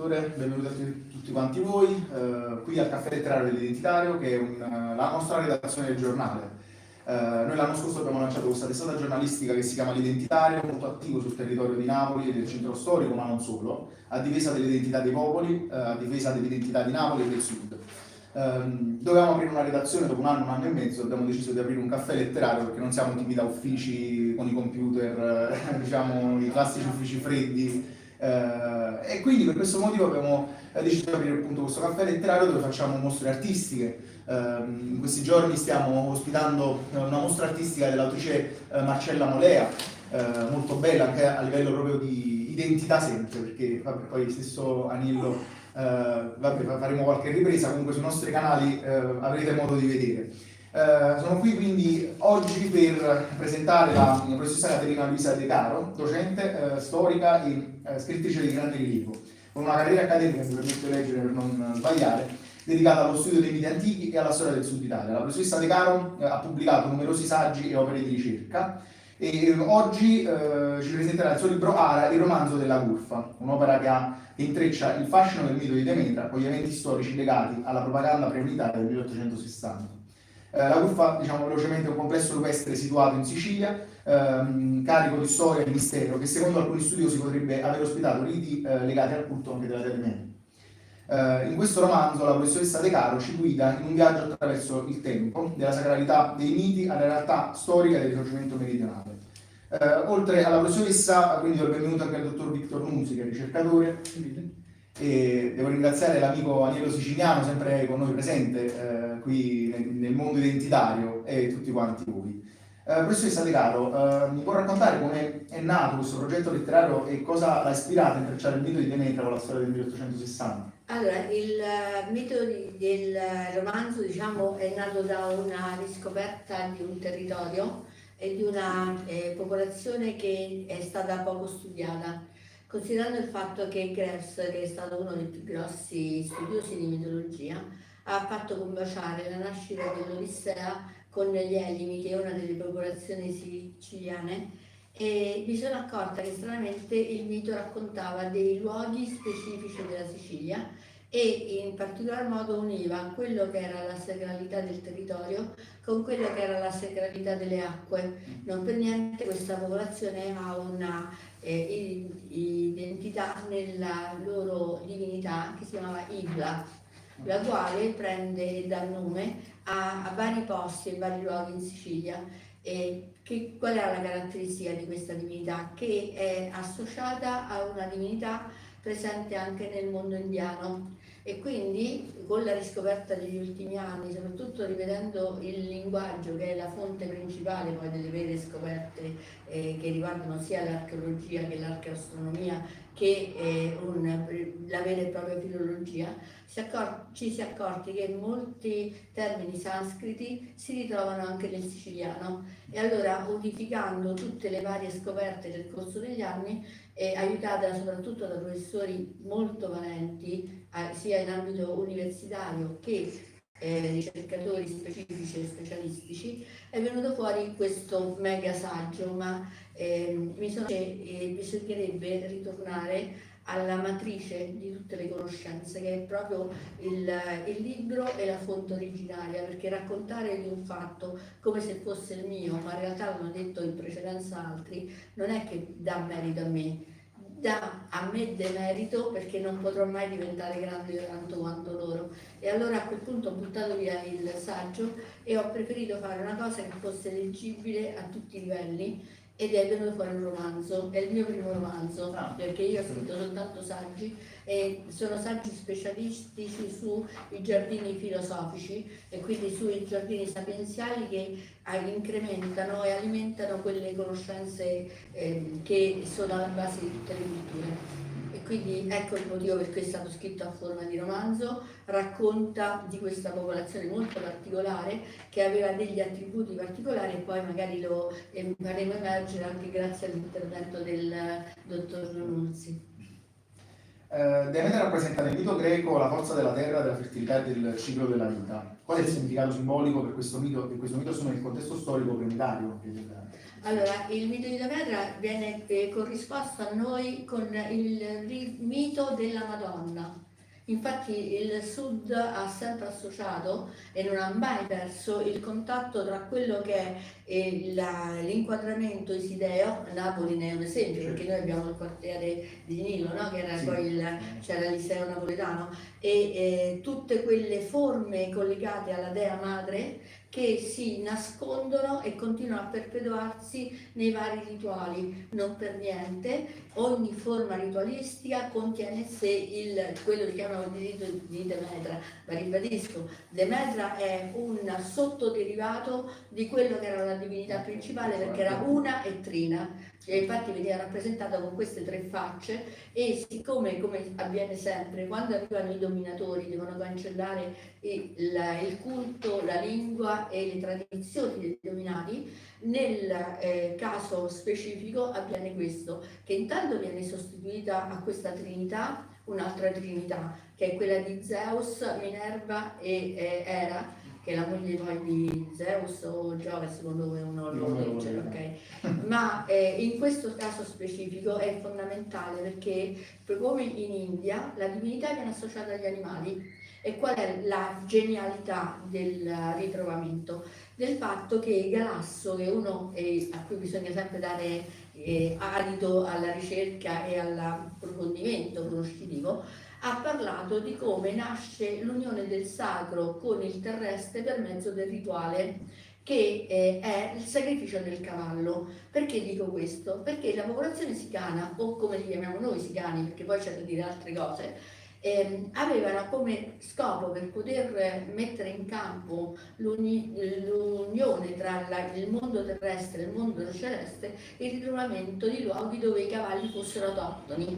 direttore, benvenuti a tutti quanti voi, qui al Caffè Letterario dell'Identitario, che è la nostra redazione del giornale. Noi l'anno scorso abbiamo lanciato questa testata giornalistica che si chiama L'Identitario, molto attivo sul territorio di Napoli e del centro storico, ma non solo, a difesa dell'identità dei popoli, a difesa dell'identità di Napoli e del sud. Dovevamo aprire una redazione dopo un anno e mezzo, abbiamo deciso di aprire un caffè letterario perché non siamo tipi da uffici con i computer, diciamo i classici uffici freddi, e quindi per questo motivo abbiamo deciso di aprire appunto questo caffè letterario dove facciamo mostre artistiche. In questi giorni stiamo ospitando una mostra artistica dell'autrice Marcella Molea, molto bella anche a livello proprio di identità sempre, perché vabbè, poi stesso Anillo, faremo qualche ripresa, comunque sui nostri canali avrete modo di vedere. Sono qui quindi oggi per presentare la professoressa Caterina Luisa De Caro, docente, storica e scrittrice di grande rilievo, con una carriera accademica, mi permetto di leggere per non sbagliare, dedicata allo studio dei miti antichi e alla storia del Sud Italia. La professoressa De Caro ha pubblicato numerosi saggi e opere di ricerca e oggi ci presenterà il suo libro Ara, il romanzo della Curfa, un'opera che intreccia il fascino del mito di Demetra con gli eventi storici legati alla propaganda preunitaria del 1860. La Curfa, diciamo velocemente, è un complesso rupestre situato in Sicilia, carico di storia e di mistero, che secondo alcuni studiosi potrebbe aver ospitato riti legati al culto anche della Terra Media. In questo romanzo la professoressa De Caro ci guida in un viaggio attraverso il tempo, della sacralità dei miti alla realtà storica del risorgimento meridionale. Oltre alla professoressa, quindi do il benvenuto anche al dottor Victor Nunzi, che è ricercatore, e devo ringraziare l'amico Aniello Siciliano, sempre con noi presente qui nel mondo identitario, e tutti quanti voi. Professoressa De Caro, mi può raccontare come è nato questo progetto letterario e cosa l'ha ispirato a intrecciare il mito di Demetra con la storia del 1860? Allora, il mito del romanzo, diciamo, è nato da una riscoperta di un territorio e di una popolazione che è stata poco studiata. Considerando il fatto che Graves, che è stato uno dei più grossi studiosi di mitologia, ha fatto combaciare la nascita dell'Odissea con gli Elimi, che è una delle popolazioni siciliane, e mi sono accorta che stranamente il mito raccontava dei luoghi specifici della Sicilia e in particolar modo univa quello che era la sacralità del territorio con quello che era la sacralità delle acque. Non per niente questa popolazione ha una identità nella loro divinità che si chiamava Ibla, la quale prende e dà nome a vari posti e vari luoghi in Sicilia. Qual era la caratteristica di questa divinità? Che è associata a una divinità presente anche nel mondo indiano, e quindi con la riscoperta degli ultimi anni, soprattutto rivedendo il linguaggio, che è la fonte principale poi delle vere scoperte che riguardano sia l'archeologia che l'archeastronomia che la vera e propria filologia, ci si è accorti che molti termini sanscriti si ritrovano anche nel siciliano, e allora unificando tutte le varie scoperte nel corso degli anni, aiutata soprattutto da professori molto valenti sia in ambito universitario che ricercatori specifici e specialistici, è venuto fuori questo mega saggio, ma bisognerebbe ritornare alla matrice di tutte le conoscenze, che è proprio il libro e la fonte originaria, perché raccontare di un fatto come se fosse il mio, ma in realtà l'hanno detto in precedenza altri, non è che dà merito a me, dà a me demerito, perché non potrò mai diventare grande tanto quanto loro. E allora a quel punto ho buttato via il saggio e ho preferito fare una cosa che fosse leggibile a tutti i livelli, ed è venuto fuori un romanzo. È il mio primo romanzo, perché io ho scritto soltanto saggi, e sono saggi specialistici sui giardini filosofici e quindi sui giardini sapienziali che incrementano e alimentano quelle conoscenze che sono alla base di tutte le culture. E quindi ecco il motivo per cui è stato scritto a forma di romanzo. Racconta di questa popolazione molto particolare che aveva degli attributi particolari, e poi magari lo faremo emergere anche grazie all'intervento del dottor Nunzi. Demeter rappresenta nel mito greco la forza della terra, della fertilità e del ciclo della vita. Qual è il significato simbolico per questo mito, che questo mito assume nel contesto storico planetario? Allora, il mito di Demetra viene corrisposto a noi con il mito della Madonna. Infatti il Sud ha sempre associato e non ha mai perso il contatto tra quello che è l'inquadramento isideo. Napoli ne è un esempio, perché noi abbiamo il quartiere di Nilo, no? Che era poi c'era il liceo napoletano, e tutte quelle forme collegate alla dea madre che si nascondono e continuano a perpetuarsi nei vari rituali. Non per niente ogni forma ritualistica contiene in sé quello che chiamano il rito di Demetra, ma ribadisco, Demetra è un sottoderivato di quello che era la divinità principale, perché era una e trina, e infatti veniva rappresentata con queste tre facce, e siccome, come avviene sempre, quando arrivano i dominatori devono cancellare il culto, la lingua e le tradizioni dei dominati, nel caso specifico avviene questo, che intanto viene sostituita a questa trinità un'altra trinità, che è quella di Zeus, Minerva e Era, che è la moglie poi di Zeus o Giove, secondo me uno lo legge, ok? Ma in questo caso specifico è fondamentale, perché come in India la divinità viene associata agli animali. E qual è la genialità del ritrovamento? Del fatto che Galasso, che è uno a cui bisogna sempre dare adito alla ricerca e all'approfondimento conoscitivo, ha parlato di come nasce l'unione del sacro con il terrestre per mezzo del rituale che è il sacrificio del cavallo. Perché dico questo? Perché la popolazione sicana, o come li chiamiamo noi sicani, perché poi c'è da dire altre cose, avevano come scopo, per poter mettere in campo l'unione tra il mondo terrestre e il mondo celeste, il ritrovamento di luoghi dove i cavalli fossero autoctoni.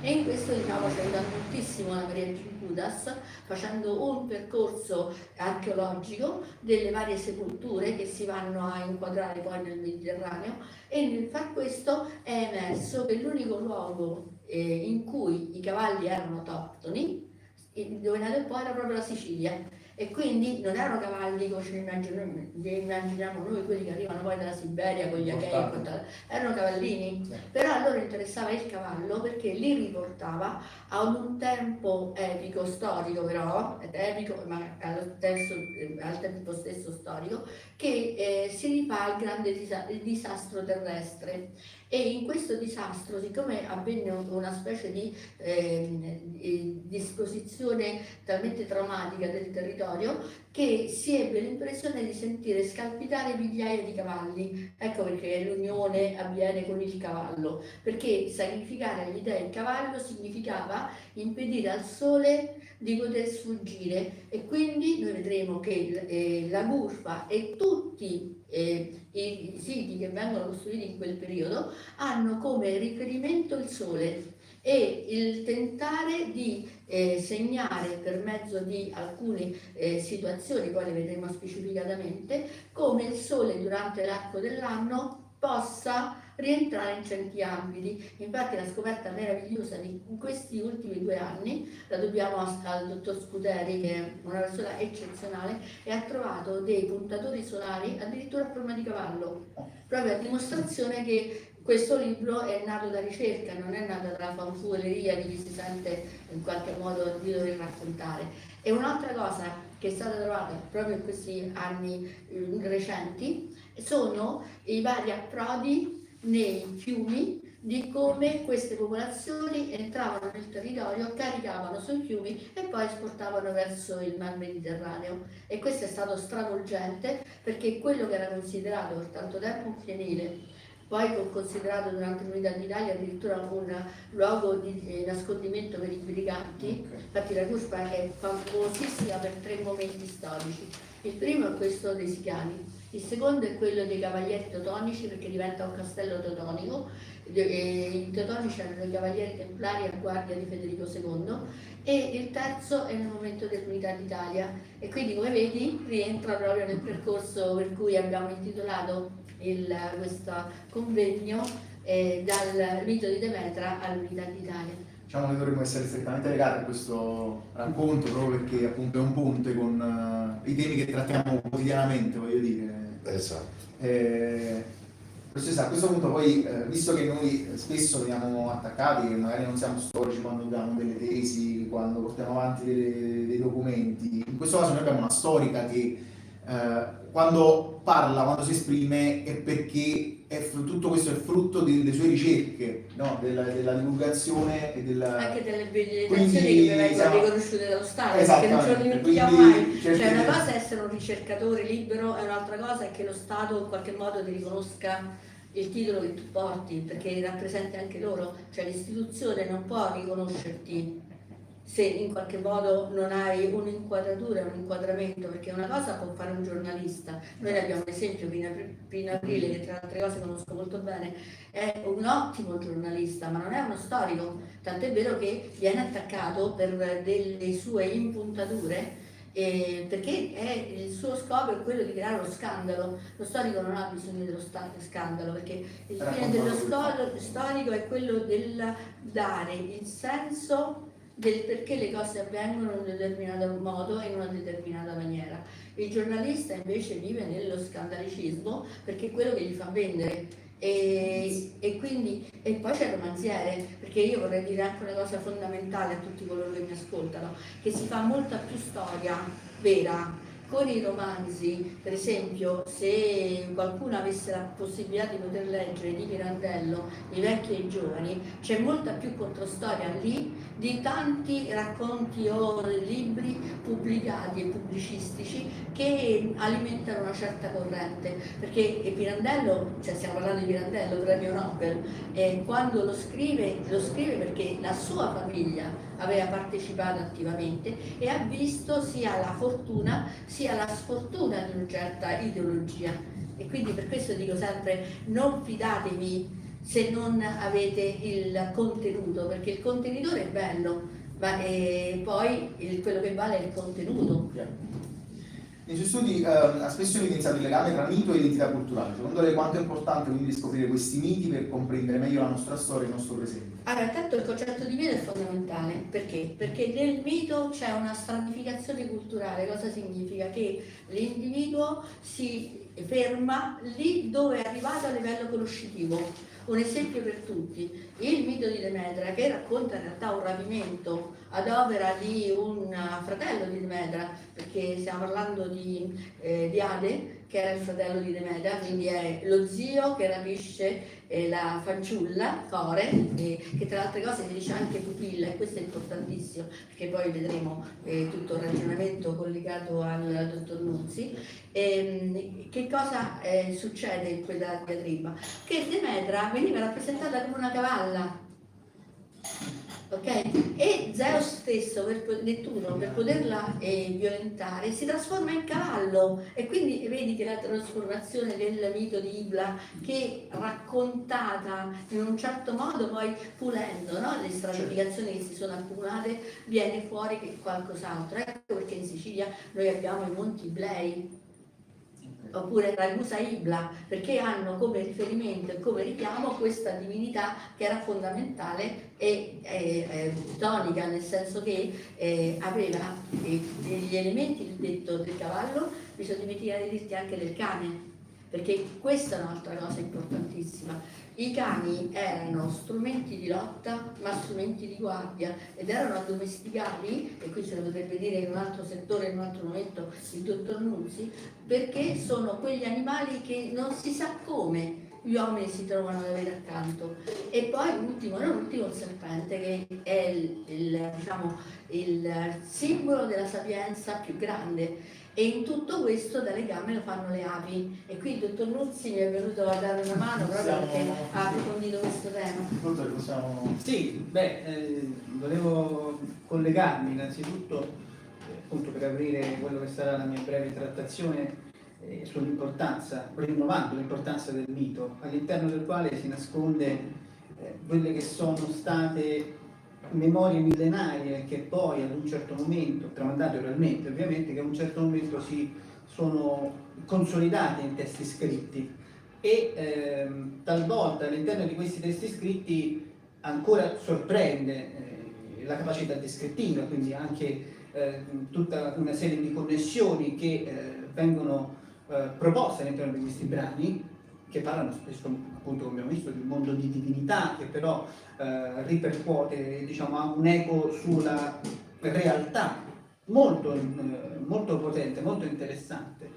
E in questo, diciamo, ci aiuta moltissimo la Maria Giudas, facendo un percorso archeologico delle varie sepolture che si vanno a inquadrare poi nel Mediterraneo, e nel far questo è emerso che l'unico luogo in cui i cavalli erano autoctoni, dove è nato poi, era proprio la Sicilia. E quindi non erano cavalli come li immaginiamo noi, quelli che arrivano poi dalla Siberia con gli achei, erano cavallini. Però a loro interessava il cavallo perché li riportava a un tempo epico, storico, però epico, ma al tempo stesso storico, che si rifà al grande disastro terrestre. E in questo disastro, siccome avvenne una specie di disposizione talmente traumatica del territorio, che si ebbe l'impressione di sentire scalpitare migliaia di cavalli. Ecco perché l'unione avviene con il cavallo, perché sacrificare agli dei il cavallo significava impedire al sole di poter sfuggire, e quindi noi vedremo che la Gurfa e tutti i siti che vengono costruiti in quel periodo hanno come riferimento il sole, e il tentare di segnare per mezzo di alcune situazioni, poi le vedremo specificatamente, come il sole durante l'arco dell'anno possa rientrare in certi ambiti. Infatti la scoperta meravigliosa di questi ultimi 2 anni la dobbiamo al dottor Scuteri, che è una persona eccezionale, e ha trovato dei puntatori solari addirittura a forma di cavallo, proprio a dimostrazione che questo libro è nato da ricerca, non è nato dalla fanfuoleria di chi si sente in qualche modo di dover raccontare. E un'altra cosa che è stata trovata proprio in questi anni recenti sono i vari approdi nei fiumi, di come queste popolazioni entravano nel territorio, caricavano sui fiumi e poi esportavano verso il mar Mediterraneo. E questo è stato stravolgente, perché quello che era considerato per tanto tempo un fienile, poi considerato durante l'Unità d'Italia addirittura un luogo di nascondimento per i briganti. Infatti la Gurfa è famosissima per 3 momenti storici. Il primo è questo dei Sicani, il secondo è quello dei Cavalieri Teutonici, perché diventa un castello teutonico. I teutonici erano i Cavalieri Templari a guardia di Federico II, e il terzo è nel momento dell'Unità d'Italia, e quindi, come vedi, rientra proprio nel percorso per cui abbiamo intitolato questo convegno dal mito di Demetra all'Unità d'Italia. diciamo che dovremmo essere strettamente legati a questo racconto, proprio perché appunto è un ponte con i temi che trattiamo quotidianamente, voglio dire. Esatto. A questo punto poi, visto che noi spesso veniamo attaccati, che magari non siamo storici quando abbiamo delle tesi, quando portiamo avanti dei documenti, in questo caso noi abbiamo una storica che quando parla, quando si esprime è perché tutto questo è frutto delle sue ricerche, no? della divulgazione e anche delle abilitazioni che vengono riconosciute dallo Stato, perché non ce lo dimentichiamo mai. Cioè una cosa è essere un ricercatore libero e un'altra cosa è che lo Stato in qualche modo ti riconosca il titolo che tu porti, perché rappresenta anche loro, cioè l'istituzione non può riconoscerti se in qualche modo non hai un'inquadratura, un inquadramento, perché una cosa può fare un giornalista. Noi ne abbiamo un esempio, Pino Aprile, che tra le altre cose conosco molto bene, è un ottimo giornalista, ma non è uno storico, tant'è vero che viene attaccato per delle sue impuntature, perché il suo scopo è quello di creare lo scandalo. Lo storico non ha bisogno dello scandalo, perché il fine dello storico è quello del dare il senso del perché le cose avvengono in un determinato modo e in una determinata maniera. Il giornalista invece vive nello scandalicismo perché è quello che gli fa vendere. E poi c'è il romanziere, perché io vorrei dire anche una cosa fondamentale a tutti coloro che mi ascoltano, che si fa molta più storia vera con i romanzi. Per esempio, se qualcuno avesse la possibilità di poter leggere di Pirandello I vecchi e i giovani, c'è molta più controstoria lì di tanti racconti o libri pubblicati e pubblicistici che alimentano una certa corrente, perché Pirandello, cioè stiamo parlando di Pirandello, premio Nobel, quando lo scrive perché la sua famiglia aveva partecipato attivamente e ha visto sia la fortuna sia la sfortuna di una certa ideologia, e quindi per questo dico sempre: non fidatevi se non avete il contenuto, perché il contenitore è bello, ma poi quello che vale è il contenuto. Nei suoi studi ha spesso evidenziato il legame tra mito e identità culturale. Secondo lei quanto è importante quindi scoprire questi miti per comprendere meglio la nostra storia e il nostro presente? Allora, intanto il concetto di mito è fondamentale, perché? Perché nel mito c'è una stratificazione culturale. Cosa significa? Che l'individuo si ferma lì dove è arrivato a livello conoscitivo. Un esempio per tutti, il mito di Demetra, che racconta in realtà un rapimento ad opera di un fratello di Demetra, perché stiamo parlando di Ade, che era il fratello di Demetra, quindi è lo zio che rapisce la fanciulla, Core, che tra le altre cose si dice anche pupilla, e questo è importantissimo, perché poi vedremo tutto il ragionamento collegato al dottor Nuzzi. Che cosa succede in quella diatriba? Che Demetra veniva rappresentata come una cavalla, ok? E Zeus stesso, Nettuno, per poterla violentare, si trasforma in cavallo, e quindi vedi che la trasformazione del mito di Ibla, che raccontata in un certo modo, poi pulendo, no? Le stratificazioni che si sono accumulate, viene fuori che qualcos'altro. Ecco perché in Sicilia noi abbiamo i Monti Iblei, oppure Ragusa Ibla, perché hanno come riferimento e come richiamo questa divinità che era fondamentale e tonica, nel senso che aveva degli elementi, il detto del cavallo, bisogna dimenticare di dirti anche del cane, perché questa è un'altra cosa importantissima. I cani erano strumenti di lotta, ma strumenti di guardia, ed erano addomesticati, e qui se lo potrebbe dire in un altro settore, in un altro momento, il dottor Nuzzi, perché sono quegli animali che non si sa come gli uomini si trovano ad avere accanto. E poi ultimo, non ultimo, il serpente, che è il simbolo della sapienza più grande. E in tutto questo da legame lo fanno le api, e qui il dottor Nuzzi mi è venuto a dare una mano proprio perché ha approfondito questo tema. Sì, volevo collegarmi innanzitutto appunto per aprire quello che sarà la mia breve trattazione sull'importanza, rinnovando l'importanza del mito, all'interno del quale si nasconde quelle che sono state memorie millenarie che poi ad un certo momento, tramandate oralmente ovviamente, che ad un certo momento si sono consolidate in testi scritti, e talvolta all'interno di questi testi scritti ancora sorprende la capacità descrittiva, quindi anche tutta una serie di connessioni che vengono proposte all'interno di questi brani, che parlano spesso, appunto, come abbiamo visto, del mondo di divinità, che però ripercuote, diciamo, ha un eco sulla realtà molto, molto potente, molto interessante.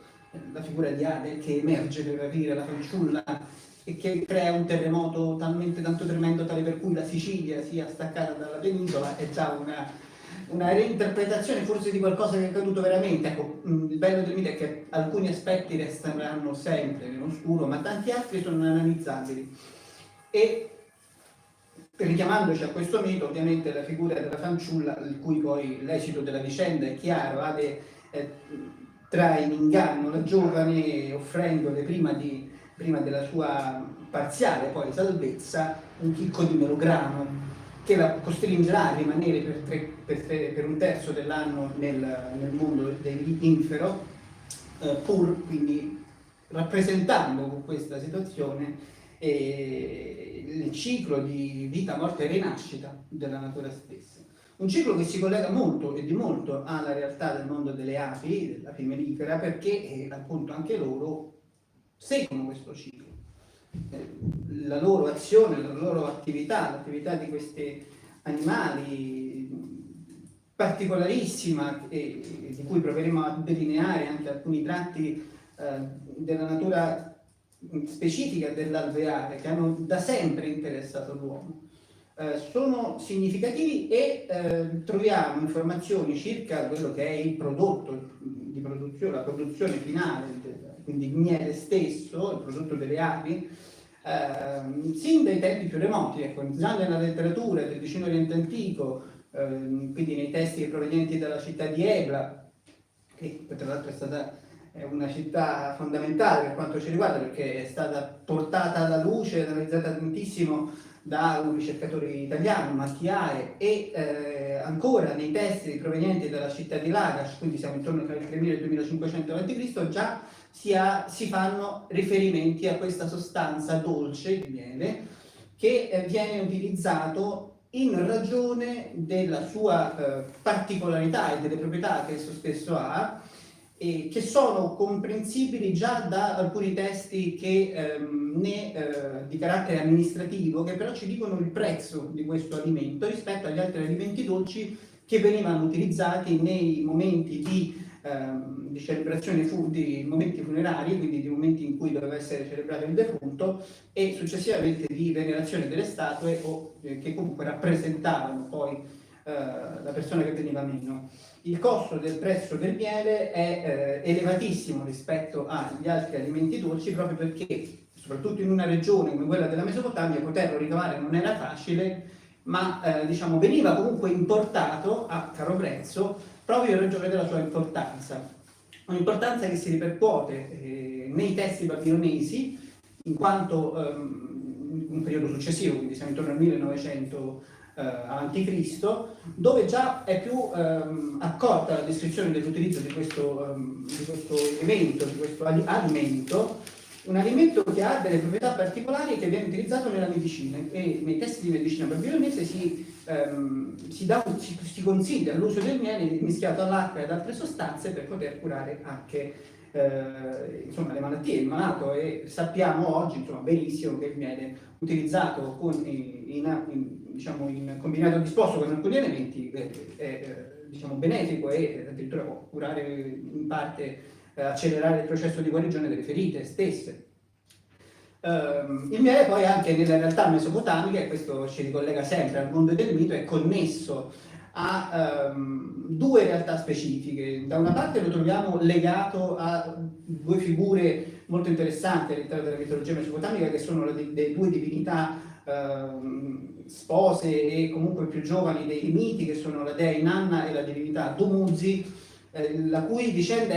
La figura di Ade che emerge per aprire la fanciulla e che crea un terremoto talmente tanto tremendo tale per cui la Sicilia sia staccata dalla penisola, è già una reinterpretazione forse di qualcosa che è accaduto veramente. Ecco, il bello del mito è che alcuni aspetti resteranno sempre nell'oscuro, ma tanti altri sono analizzabili. E richiamandoci a questo mito, ovviamente la figura della fanciulla, il cui poi l'esito della vicenda è chiaro, Ade trae in inganno la giovane offrendole prima della sua parziale poi salvezza un chicco di melograno che la costringerà a rimanere per un terzo dell'anno nel mondo dell'infero, pur quindi rappresentando con questa situazione il ciclo di vita, morte e rinascita della natura stessa. Un ciclo che si collega molto e di molto alla realtà del mondo delle api, dell'api mellifera, perché appunto anche loro seguono questo ciclo. La loro azione, la loro attività, l'attività di questi animali particolarissima e di cui proveremo a delineare anche alcuni tratti della natura specifica dell'alveare che hanno da sempre interessato l'uomo. Sono significativi e troviamo informazioni circa quello che è il prodotto di produzione, la produzione finale, quindi il miele stesso, il prodotto delle api, sin dai tempi più remoti, ecco, già nella letteratura del vicino Oriente Antico, quindi nei testi provenienti dalla città di Ebla, che tra l'altro è stata una città fondamentale per quanto ci riguarda, perché è stata portata alla luce e analizzata tantissimo da un ricercatore italiano, Mattiae, e ancora nei testi provenienti dalla città di Lagash, quindi siamo intorno tra il 3000 e il 2500 a.C., già si fanno riferimenti a questa sostanza dolce di miele che viene utilizzato in ragione della sua particolarità e delle proprietà che esso stesso ha, e che sono comprensibili già da alcuni testi che, di carattere amministrativo, che però ci dicono il prezzo di questo alimento rispetto agli altri alimenti dolci che venivano utilizzati nei momenti di celebrazione, di momenti funerari, quindi di momenti in cui doveva essere celebrato il defunto, e successivamente di venerazione delle statue o che comunque rappresentavano poi la persona che veniva meno. Il costo del prezzo del miele è elevatissimo rispetto agli altri alimenti dolci, proprio perché, soprattutto in una regione come quella della Mesopotamia, poterlo ricavare non era facile, ma diciamo, veniva comunque importato a caro prezzo proprio in ragione della sua importanza. Un'importanza che si ripercuote nei testi babilonesi, in quanto in un periodo successivo, quindi siamo intorno al 1900 a.C., dove già è più accorta la descrizione dell'utilizzo di questo elemento, di questo alimento, un alimento che ha delle proprietà particolari che viene utilizzato nella medicina, e nei testi di medicina babilonese si consiglia l'uso del miele mischiato all'acqua e ad altre sostanze per poter curare anche insomma, le malattie, il malato, e sappiamo oggi insomma, benissimo che il miele utilizzato in combinato disposto con alcuni elementi è diciamo, benefico e addirittura può curare in parte, accelerare il processo di guarigione delle ferite stesse. Il miele poi anche nella realtà mesopotamica, e questo ci ricollega sempre al mondo del mito, è connesso a due realtà specifiche. Da una parte lo troviamo legato a due figure molto interessanti all'interno della mitologia mesopotamica, che sono le due divinità spose e comunque più giovani dei miti, che sono la dea Inanna e la divinità Dumuzi, la cui vicenda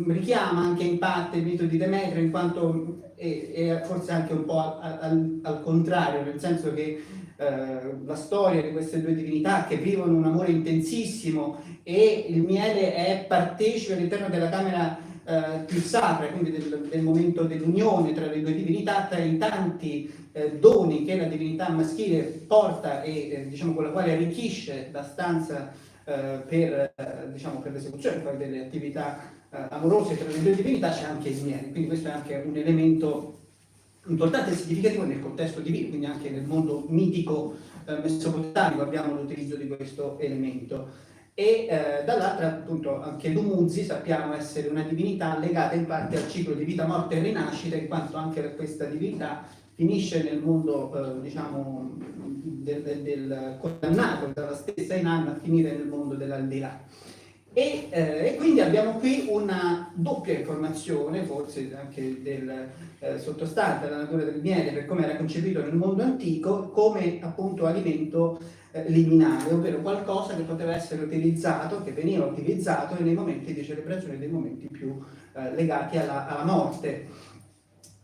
richiama anche in parte il mito di Demetrio, in quanto è forse anche un po' al contrario, nel senso che la storia di queste due divinità che vivono un amore intensissimo e il miele è partecipe all'interno della camera più sacra, quindi del momento dell'unione tra le due divinità, tra i tanti doni che la divinità maschile porta e diciamo con la quale arricchisce la stanza diciamo, per l'esecuzione poi delle attività amorose tra le due divinità, c'è anche il miele. Quindi questo è anche un elemento importante e significativo nel contesto divino, quindi anche nel mondo mitico mesopotamico abbiamo l'utilizzo di questo elemento. E dall'altra appunto anche Dumuzi sappiamo essere una divinità legata in parte al ciclo di vita, morte e rinascita, in quanto anche questa divinità finisce nel mondo diciamo del condannato, dalla stessa Inanna, a finire nel mondo dell'aldilà. E quindi abbiamo qui una doppia informazione, forse anche sottostante alla natura del miele per come era concepito nel mondo antico, come appunto alimento liminale, ovvero qualcosa che poteva essere utilizzato, che veniva utilizzato nei momenti di celebrazione, dei momenti più legati alla morte.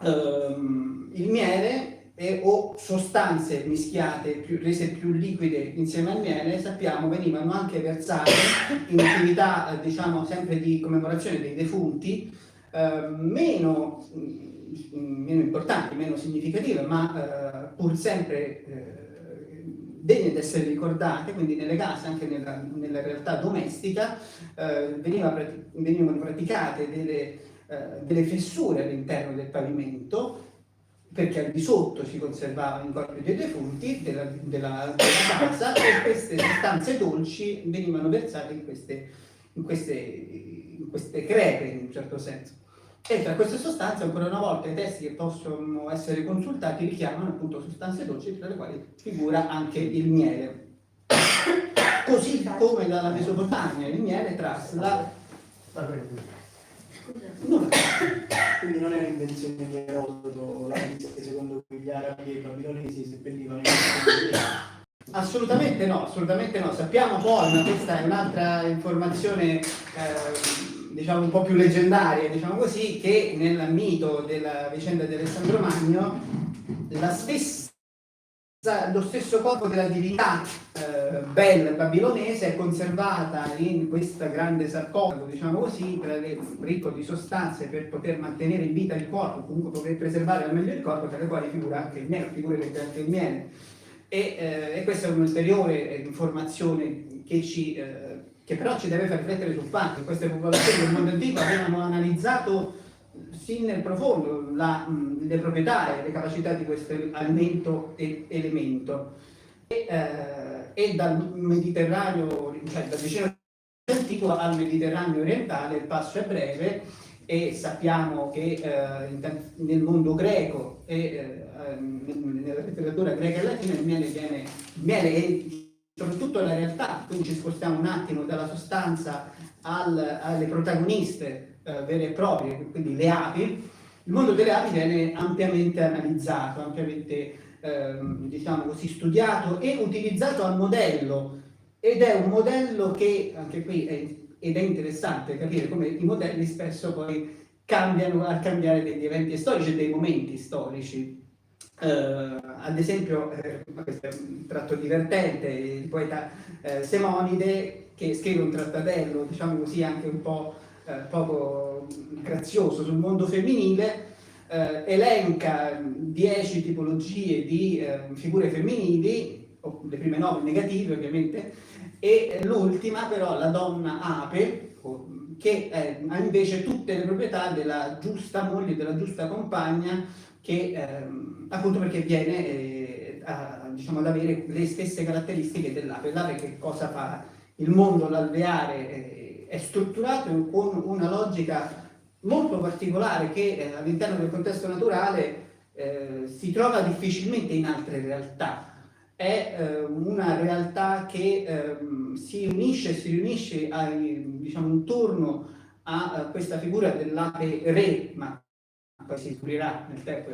Il miele o sostanze mischiate, rese più liquide insieme al miele, sappiamo venivano anche versate in attività diciamo sempre di commemorazione dei defunti, meno importanti, meno significative, ma pur sempre degne di essere ricordate. Quindi nelle case, anche nella realtà domestica, venivano praticate delle fessure all'interno del pavimento, perché al di sotto si conservavano i corpi dei defunti della casa, e queste sostanze dolci venivano versate in queste crepe, in un certo senso. E tra queste sostanze, ancora una volta, i testi che possono essere consultati richiamano appunto sostanze dolci, tra le quali figura anche il miele. Così come dalla Mesopotamia il miele trasla... Quindi non è un'invenzione di Erodoto la notizia secondo cui gli arabi e i babilonesi seppellivano i Assolutamente no, assolutamente no. Sappiamo poi, ma questa è un'altra informazione diciamo un po' più leggendaria, diciamo così, che nel mito della vicenda di Alessandro Magno lo stesso corpo della divinità Bel babilonese è conservata in questa grande sarcofago, diciamo così, ricco di sostanze per poter mantenere in vita il corpo, comunque poter preservare al meglio il corpo, tra le quali figura anche il miele, figurerete anche il miele. E questa è un'ulteriore informazione che però ci deve far riflettere sul fatto che queste popolazioni del mondo antico avevano analizzato sin nel profondo le proprietà e le capacità di questo alimento e elemento. E dal Mediterraneo, cioè dal vicino antico al Mediterraneo orientale, il passo è breve, e sappiamo che nel mondo greco e nella letteratura greca e latina il miele è soprattutto la realtà, quindi ci spostiamo un attimo dalla sostanza alle protagoniste vere e proprie, quindi le api. Il mondo delle api viene ampiamente analizzato, ampiamente diciamo così, studiato e utilizzato a modello, ed è un modello che anche qui ed è interessante capire come i modelli spesso poi cambiano al cambiare degli eventi storici e dei momenti storici. Ad esempio, questo è un tratto divertente, il poeta Semonide, che scrive un trattatello, diciamo così, anche un po' poco grazioso sul mondo femminile, elenca 10 tipologie di figure femminili, le prime 9 negative ovviamente, e l'ultima però, la donna ape, che ha invece tutte le proprietà della giusta moglie, della giusta compagna, che appunto perché viene diciamo, ad avere le stesse caratteristiche dell'ape. L'ape che cosa fa? Il mondo l'alveare è strutturato con una logica molto particolare che all'interno del contesto naturale si trova difficilmente in altre realtà. È una realtà che si riunisce diciamo, intorno a questa figura dell'ape re, ma poi si scoprirà nel tempo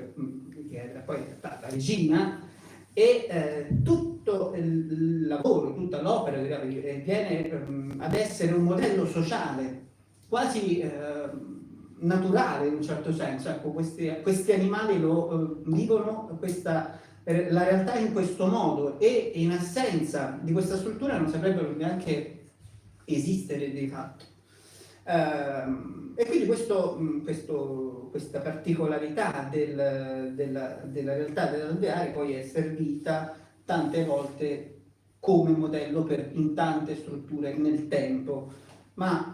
che era poi la regina, e tutto il lavoro, tutta l'opera viene ad essere un modello sociale, quasi naturale in un certo senso. Ecco, questi animali vivono la realtà in questo modo, e in assenza di questa struttura non saprebbero neanche esistere di fatto. E quindi questa particolarità della realtà dell'alveare poi è servita tante volte come modello in tante strutture nel tempo, ma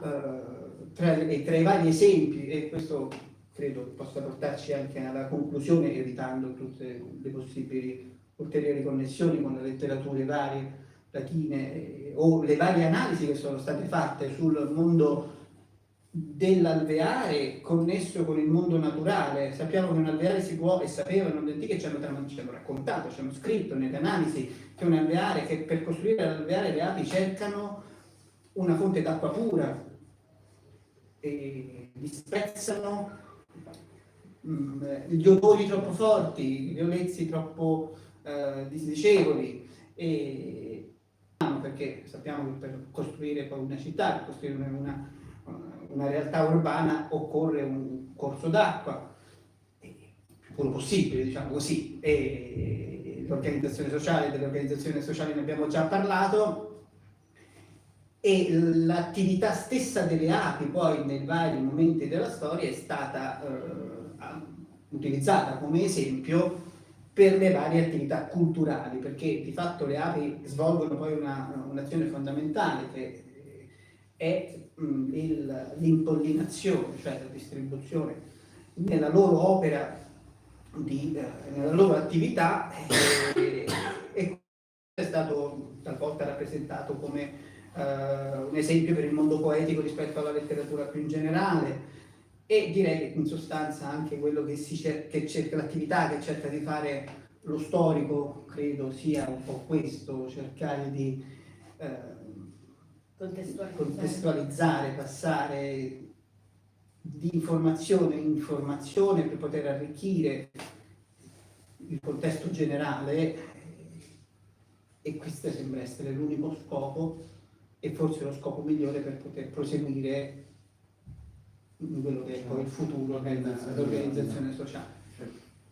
tra i vari esempi, e questo credo possa portarci anche alla conclusione, evitando tutte le possibili ulteriori connessioni con le letterature varie latine o le varie analisi che sono state fatte sul mondo dell'alveare connesso con il mondo naturale. Sappiamo che un alveare si può, e sapevano gli antichi, ci hanno raccontato, ci hanno scritto nelle analisi che un alveare, che per costruire l'alveare le api cercano una fonte d'acqua pura e disprezzano gli odori troppo forti, gli olezzi troppo disdicevoli, e perché sappiamo che per costruire poi una città, per costruire una realtà urbana occorre un corso d'acqua, più puro possibile, diciamo così, e l'organizzazione sociale, dell'organizzazione sociale ne abbiamo già parlato, e l'attività stessa delle api poi nei vari momenti della storia è stata utilizzata come esempio per le varie attività culturali, perché di fatto le api svolgono poi un'azione fondamentale che è l'impollinazione, cioè la distribuzione nella loro opera, nella loro attività, e è stato talvolta rappresentato come un esempio per il mondo poetico rispetto alla letteratura più in generale, e direi che in sostanza anche quello che cerca, l'attività che cerca di fare lo storico, credo sia un po' questo, cercare di contestualizzare, passare di informazione in informazione per poter arricchire il contesto generale, e questo sembra essere l'unico scopo e forse lo scopo migliore per poter proseguire in quello che è poi il futuro dell'organizzazione sociale.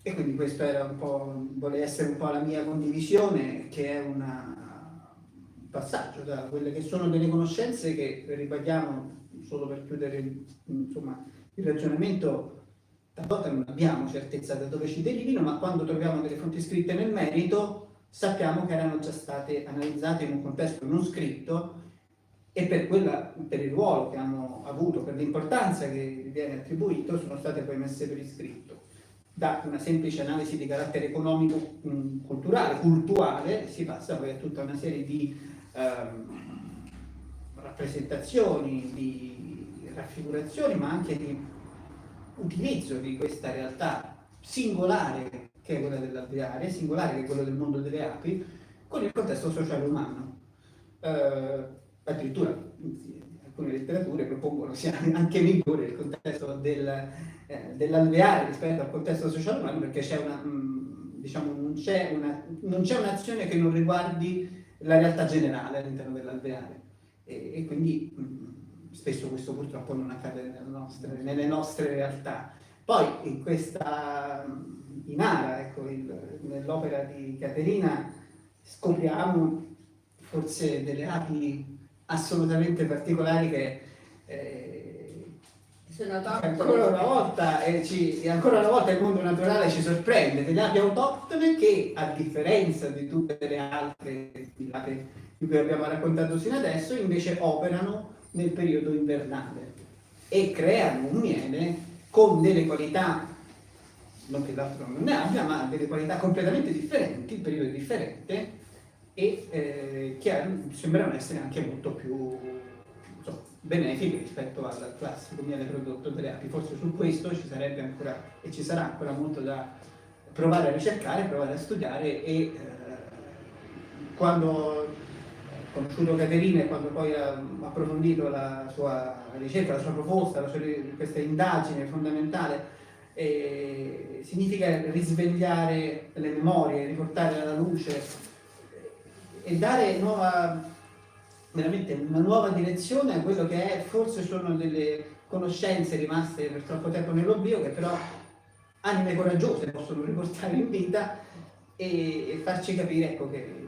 E quindi questo era un po', vuole essere un po' la mia condivisione, che è un passaggio da quelle che sono delle conoscenze che, ribadiamo, solo per chiudere insomma, il ragionamento, talvolta non abbiamo certezza da dove ci derivino, ma quando troviamo delle fonti scritte nel merito sappiamo che erano già state analizzate in un contesto non scritto, e per il ruolo che hanno avuto, per l'importanza che viene attribuito, sono state poi messe per iscritto. Da una semplice analisi di carattere economico, culturale, cultuale, si passa poi a tutta una serie di rappresentazioni, di raffigurazioni, ma anche di utilizzo di questa realtà singolare che è quella dell'alveare, singolare che è quello del mondo delle api, con il contesto sociale umano. Addirittura alcune letterature propongono sia anche migliore il contesto dell'alveare rispetto al contesto sociale umano, perché c'è diciamo, non c'è un'azione che non riguardi la realtà generale all'interno dell'alveare, e quindi spesso questo purtroppo non accade nelle nostre realtà. Poi in Ara, ecco, nell'opera di Caterina, scopriamo forse delle api assolutamente particolari che ancora una volta il mondo naturale ci sorprende, delle api autoctone che, a differenza di tutte le altre api di cui abbiamo raccontato fino adesso, invece operano nel periodo invernale e creano un miele con delle qualità, non che l'altro non ne abbia, ma delle qualità completamente differenti, il periodo è differente, e che sembrano essere anche molto più benefiche rispetto al classico miele prodotto dalle api. Forse su questo ci sarebbe ancora e ci sarà ancora molto da provare a ricercare, provare a studiare, e quando ho conosciuto Caterina e quando poi ha approfondito la sua ricerca, la sua proposta, questa indagine fondamentale, significa risvegliare le memorie, riportare alla luce e dare veramente una nuova direzione a quello che è, forse sono delle conoscenze rimaste per troppo tempo nell'oblio, che però anime coraggiose possono riportare in vita e farci capire, ecco, che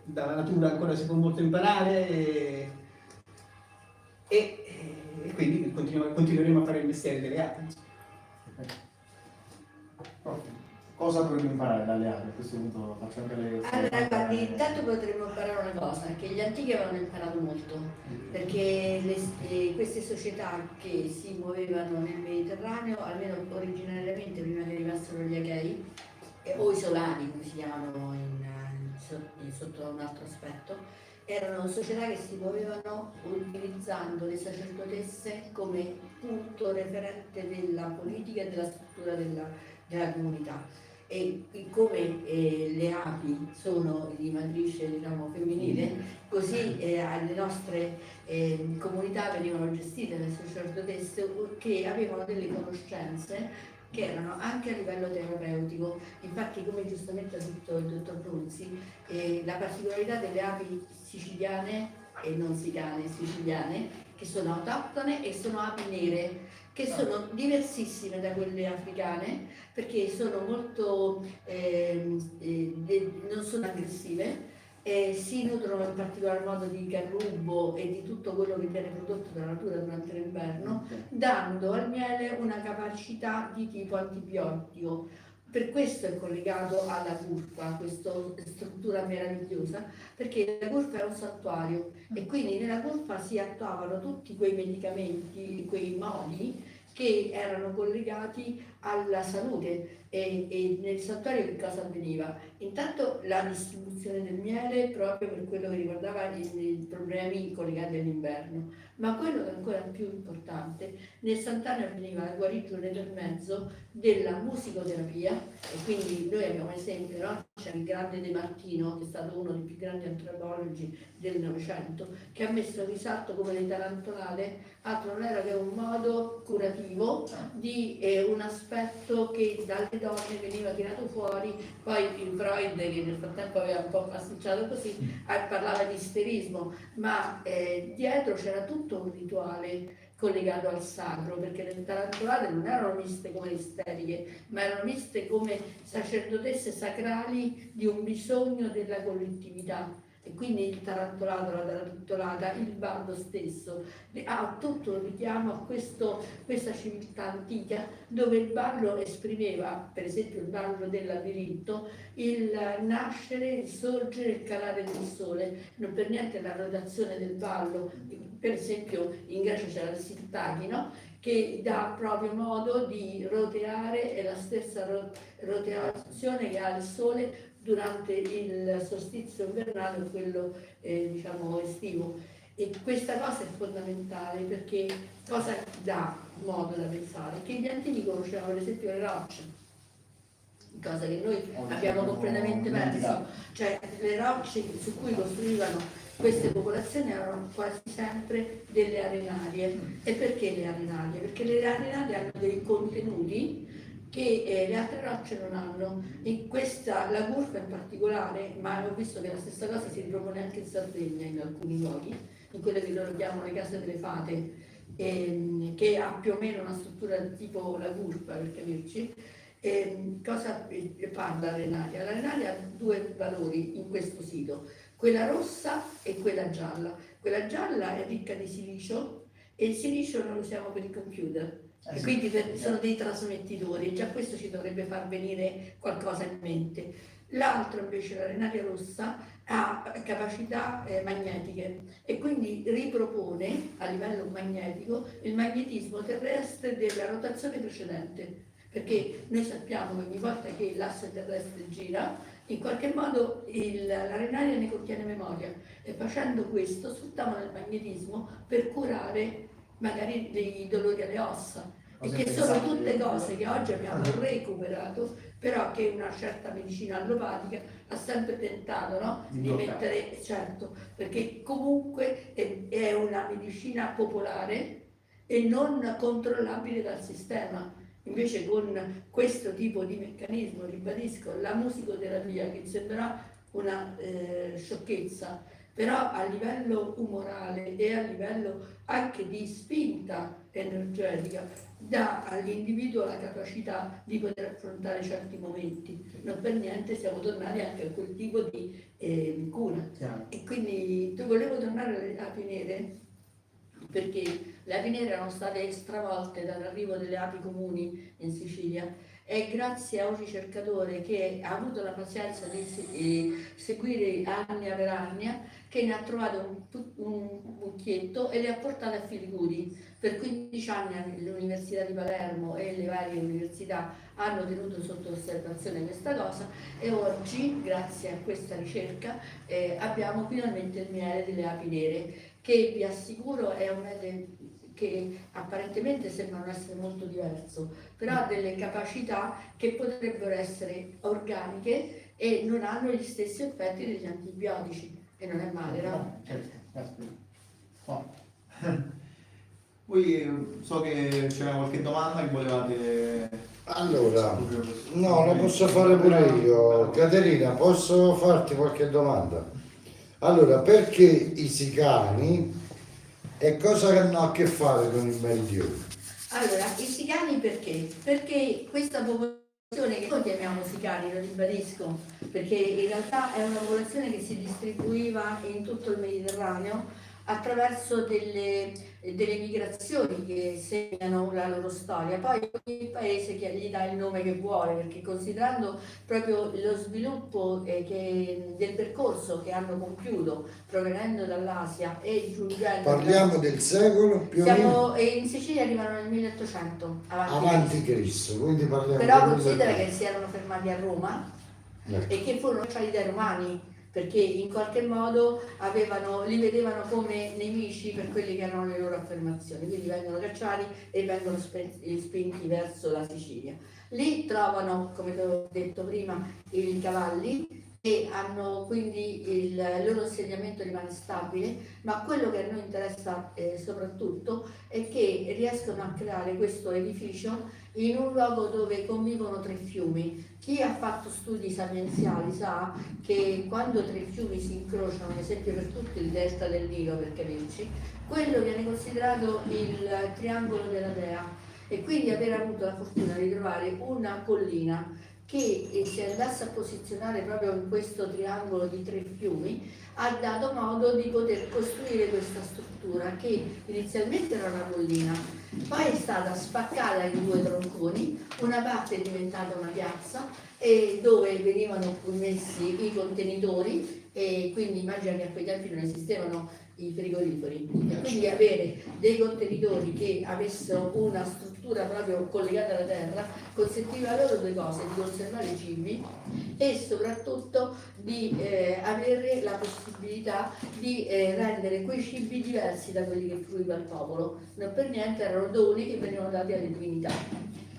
dalla natura ancora si può molto imparare, e quindi continueremo a fare il mestiere delle api. Cosa dovremmo imparare dalle api? A questo punto faccio anche le... Allora, guardi, intanto potremmo imparare una cosa, che gli antichi avevano imparato molto, perché queste società che si muovevano nel Mediterraneo, almeno originariamente prima che arrivassero gli Achei, o i Solani, come si chiamano sotto un altro aspetto, erano società che si muovevano utilizzando le sacerdotesse come punto referente della politica e della struttura della comunità. E come le api sono di matrice, diciamo, femminile, così le nostre comunità venivano gestite da sacerdotesse che avevano delle conoscenze che erano anche a livello terapeutico. Infatti, come giustamente ha detto il dottor Brunzi, la particolarità delle api siciliane e non sicane, siciliane, che sono autoctone e sono api nere, che sono diversissime da quelle africane perché sono molto, non sono aggressive, si nutrono in particolar modo di carrubo e di tutto quello che viene prodotto dalla natura durante l'inverno, dando al miele una capacità di tipo antibiotico. Per questo è collegato alla curva, questa struttura meravigliosa, perché la curva è un santuario e quindi nella curva si attuavano tutti quei medicamenti, quei modi che erano collegati alla salute. E nel santuario che cosa avveniva? Intanto la distribuzione del miele proprio per quello che riguardava i problemi collegati all'inverno, ma quello che è ancora più importante, nel santuario avveniva la guarigione nel mezzo della musicoterapia, e quindi noi abbiamo esempio, no? C'è il grande De Martino, che è stato uno dei più grandi antropologi del Novecento, che ha messo in risalto come le tarantolate altro non era che un modo curativo di un aspetto che dalle donne veniva tirato fuori. Poi il Freud, che nel frattempo aveva un po' pasticciato così, parlava di isterismo, ma dietro c'era tutto un rituale collegato al sacro, perché le tarantolate non erano viste come isteriche, ma erano viste come sacerdotesse sacrali di un bisogno della collettività. E quindi il tarantolato, la tarantolata, il ballo stesso ha tutto un richiamo a questa civiltà antica, dove il ballo esprimeva, per esempio il ballo del labirinto, il nascere, il sorgere, il calare del sole. Non per niente la rotazione del ballo, per esempio in Grecia c'era il sittaki, no? Che dà proprio modo di roteare, è la stessa rotazione che ha il sole durante il solstizio invernale o quello diciamo estivo. E questa cosa è fondamentale, perché cosa dà modo da pensare? Che gli antichi conoscevano per esempio le rocce, cosa che noi abbiamo completamente perso, cioè le rocce su cui costruivano queste popolazioni erano quasi sempre delle arenarie. E perché le arenarie? Perché le arenarie hanno dei contenuti che le altre rocce non hanno. In questa, la curva in particolare, ma ho visto che la stessa cosa si ripropone anche in Sardegna in alcuni luoghi, in quelle che loro chiamano le case delle fate, che ha più o meno una struttura tipo la curva, per capirci. Cosa fa l'arenaria? L'arenaria ha due valori in questo sito, quella rossa e quella gialla. Quella gialla è ricca di silicio e il silicio lo usiamo per i computer. E quindi sono dei trasmettitori, già questo ci dovrebbe far venire qualcosa in mente. L'altro invece, l'arenaria rossa, ha capacità magnetiche e quindi ripropone a livello magnetico il magnetismo terrestre della rotazione precedente, perché noi sappiamo che ogni volta che l'asse terrestre gira, in qualche modo l'arenaria ne contiene memoria, e facendo questo sfruttavano il magnetismo per curare magari dei dolori alle ossa, e che sono tutte cose che oggi abbiamo recuperato, però che una certa medicina allopatica ha sempre tentato, no? Di mettere, certo, perché comunque è una medicina popolare e non controllabile dal sistema. Invece con questo tipo di meccanismo, ribadisco, la musicoterapia, che sembrerà una sciocchezza, però a livello umorale e a livello anche di spinta energetica dà all'individuo la capacità di poter affrontare certi momenti. Non per niente siamo tornati anche a quel tipo di cura. E quindi volevo tornare a finire perché le api nere erano state stravolte dall'arrivo delle api comuni in Sicilia. È grazie a un ricercatore che ha avuto la pazienza di seguire annia per annia che ne ha trovato un mucchietto e le ha portate a Filicudi. Per 15 anni l'Università di Palermo e le varie università hanno tenuto sotto osservazione questa cosa e oggi, grazie a questa ricerca, abbiamo finalmente il miele delle api nere, che vi assicuro è un miele che apparentemente sembra non essere molto diverso, però ha delle capacità che potrebbero essere organiche e non hanno gli stessi effetti degli antibiotici, e non è male, no? Certo. No. Voi so che c'era qualche domanda che volevate. Allora, no, lo posso fare pure io. Caterina, posso farti qualche domanda? Allora, perché i sicani e cosa hanno a che fare con il meridione? Allora, i sicani perché? Perché questa popolazione che noi chiamiamo sicani, lo ribadisco, perché in realtà è una popolazione che si distribuiva in tutto il Mediterraneo attraverso delle migrazioni che segnano la loro storia. Poi ogni paese gli dà il nome che vuole, perché considerando proprio lo sviluppo del percorso che hanno compiuto provenendo dall'Asia e giungendo... Parliamo del secolo più o meno in Sicilia arrivano nel 1800 avanti Cristo, quindi parliamo però del considera che si erano fermati a Roma e che furono cacciati dai romani, perché in qualche modo li vedevano come nemici per quelle che erano le loro affermazioni, quindi vengono cacciati e vengono spinti verso la Sicilia. Lì trovano, come ti ho detto prima, i cavalli e hanno quindi il loro insediamento rimane stabile, ma quello che a noi interessa soprattutto è che riescono a creare questo edificio in un luogo dove convivono 3 fiumi. Chi ha fatto studi sapienziali sa che quando 3 fiumi si incrociano, ad esempio per tutto il delta del Nilo, per capirci, quello viene considerato il triangolo della Dea, e quindi aver avuto la fortuna di trovare una collina che si andasse a posizionare proprio in questo triangolo di 3 fiumi ha dato modo di poter costruire questa struttura che inizialmente era una collina, poi è stata spaccata in 2 tronconi, una parte è diventata una piazza e dove venivano messi i contenitori, e quindi immagina che a quei tempi non esistevano i frigoriferi, e quindi avere dei contenitori che avessero una struttura proprio collegata alla terra consentiva loro 2 cose: di conservare i cibi e soprattutto di avere la possibilità di rendere quei cibi diversi da quelli che fruiva il popolo. Non per niente erano doni che venivano dati alle divinità.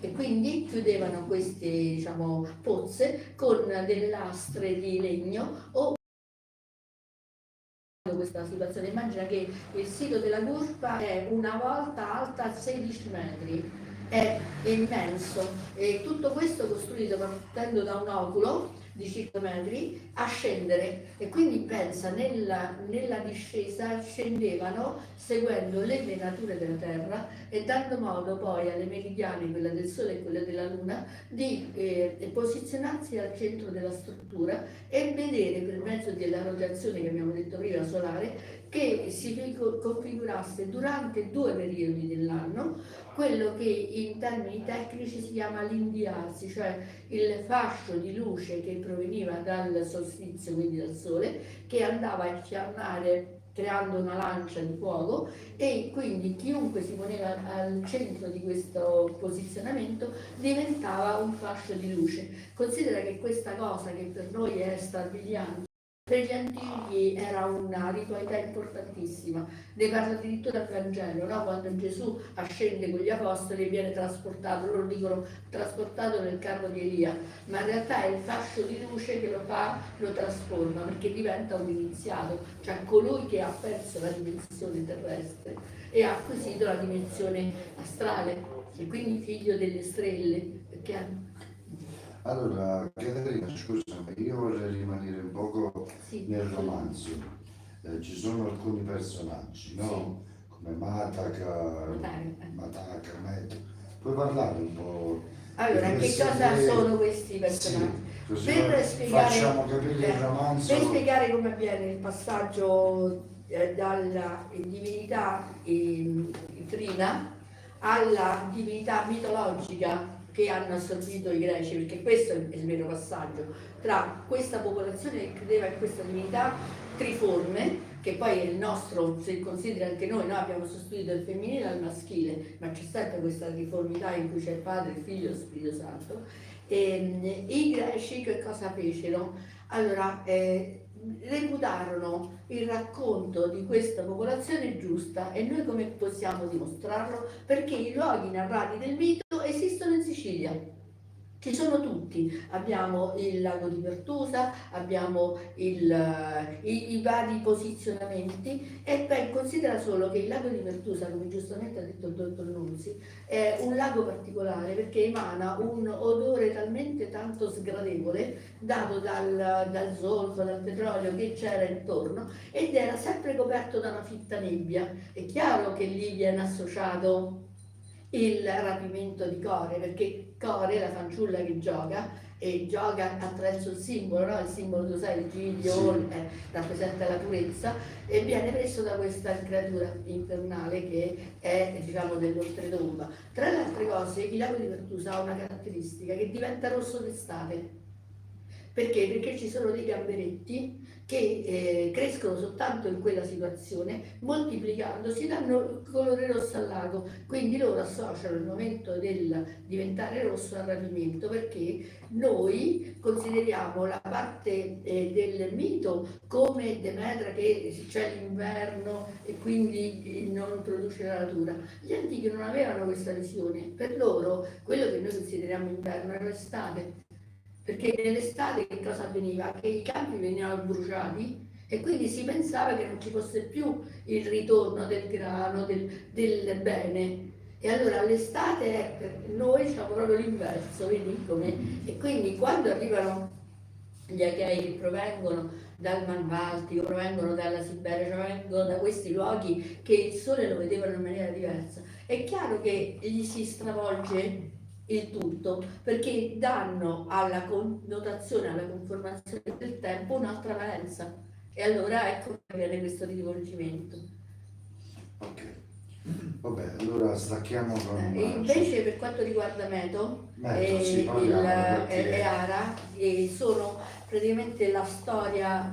E quindi chiudevano queste, diciamo, pozze con delle lastre di legno o questa situazione. Immagina che il sito della Gurpa è una volta alta 16 metri, è immenso, e tutto questo costruito partendo da un oculo di 5 metri a scendere, e quindi pensa nella discesa scendevano seguendo le venature della terra e dando modo poi alle meridiane, quella del Sole e quella della Luna, di posizionarsi al centro della struttura e vedere per mezzo della rotazione che abbiamo detto prima solare che si configurasse durante 2 periodi dell'anno quello che in termini tecnici si chiama l'indiarsi, cioè il fascio di luce che proveniva dal solstizio, quindi dal Sole, che andava a infiammare creando una lancia di fuoco, e quindi chiunque si poneva al centro di questo posizionamento diventava un fascio di luce. Considera che questa cosa, che per noi è strabiliante, per gli antichi era una ritualità importantissima. Ne parla addirittura il Vangelo, no? Quando Gesù ascende con gli apostoli e viene trasportato, loro dicono trasportato nel carro di Elia, ma in realtà è il fascio di luce che lo trasforma, perché diventa un iniziato, cioè colui che ha perso la dimensione terrestre e ha acquisito la dimensione astrale, e quindi figlio delle stelle. Perché... Allora, Caterina, scusami, io vorrei rimanere un poco nel romanzo. Ci sono alcuni personaggi, no? Come Mataka, puoi parlare un po'? Allora, che cosa sono questi personaggi? Così Per spiegare, facciamo capire il romanzo. per spiegare come avviene il passaggio dalla divinità trina alla divinità mitologica che hanno assorbito i greci, perché questo è il vero passaggio tra questa popolazione che credeva in questa divinità triforme, che poi è il nostro, se consideri anche noi abbiamo sostituito il femminile al maschile, ma c'è sempre questa triformità in cui c'è il Padre, il Figlio e lo Spirito Santo. E i greci che cosa fecero? Allora, reputarono il racconto di questa popolazione giusta, e noi come possiamo dimostrarlo? Perché i luoghi narrati del mito esistono in Sicilia. Ci sono tutti, abbiamo il lago di Pertusa, abbiamo i vari posizionamenti, e poi considera solo che il lago di Pertusa, come giustamente ha detto il dottor Nunzi, è un lago particolare perché emana un odore talmente tanto sgradevole dato dal zolfo, dal petrolio che c'era intorno, ed era sempre coperto da una fitta nebbia. È chiaro che lì viene associato il rapimento di Core, perché Core è la fanciulla che gioca, e gioca attraverso il simbolo, no? Il simbolo, tu sai, il giglio, rappresenta la purezza, e viene preso da questa creatura infernale che è, diciamo, dell'oltretomba. Tra le altre cose, il lago di Pertusa ha una caratteristica, che diventa rosso d'estate. Perché? Perché ci sono dei gamberetti che crescono soltanto in quella situazione, moltiplicandosi danno colore rosso al lago, quindi loro associano il momento del diventare rosso al rapimento, perché noi consideriamo la parte del mito come Demetra, che c'è l'inverno e quindi non produce la natura. Gli antichi non avevano questa visione, per loro quello che noi consideriamo inverno era l'estate. Perché nell'estate che cosa avveniva? Che i campi venivano bruciati e quindi si pensava che non ci fosse più il ritorno del grano, del bene. E allora l'estate è per noi, diciamo, proprio l'inverso, vedi come? E quindi quando arrivano gli Achei che provengono dal Mar Baltico, provengono dalla Siberia, provengono da questi luoghi che il sole lo vedevano in maniera diversa, è chiaro che gli si stravolge il tutto, perché danno alla connotazione, alla conformazione del tempo un'altra valenza, e allora ecco che viene questo rivolgimento. Ok, vabbè, allora stacchiamo con... Invece per quanto riguarda Meto e Ara, sono praticamente la storia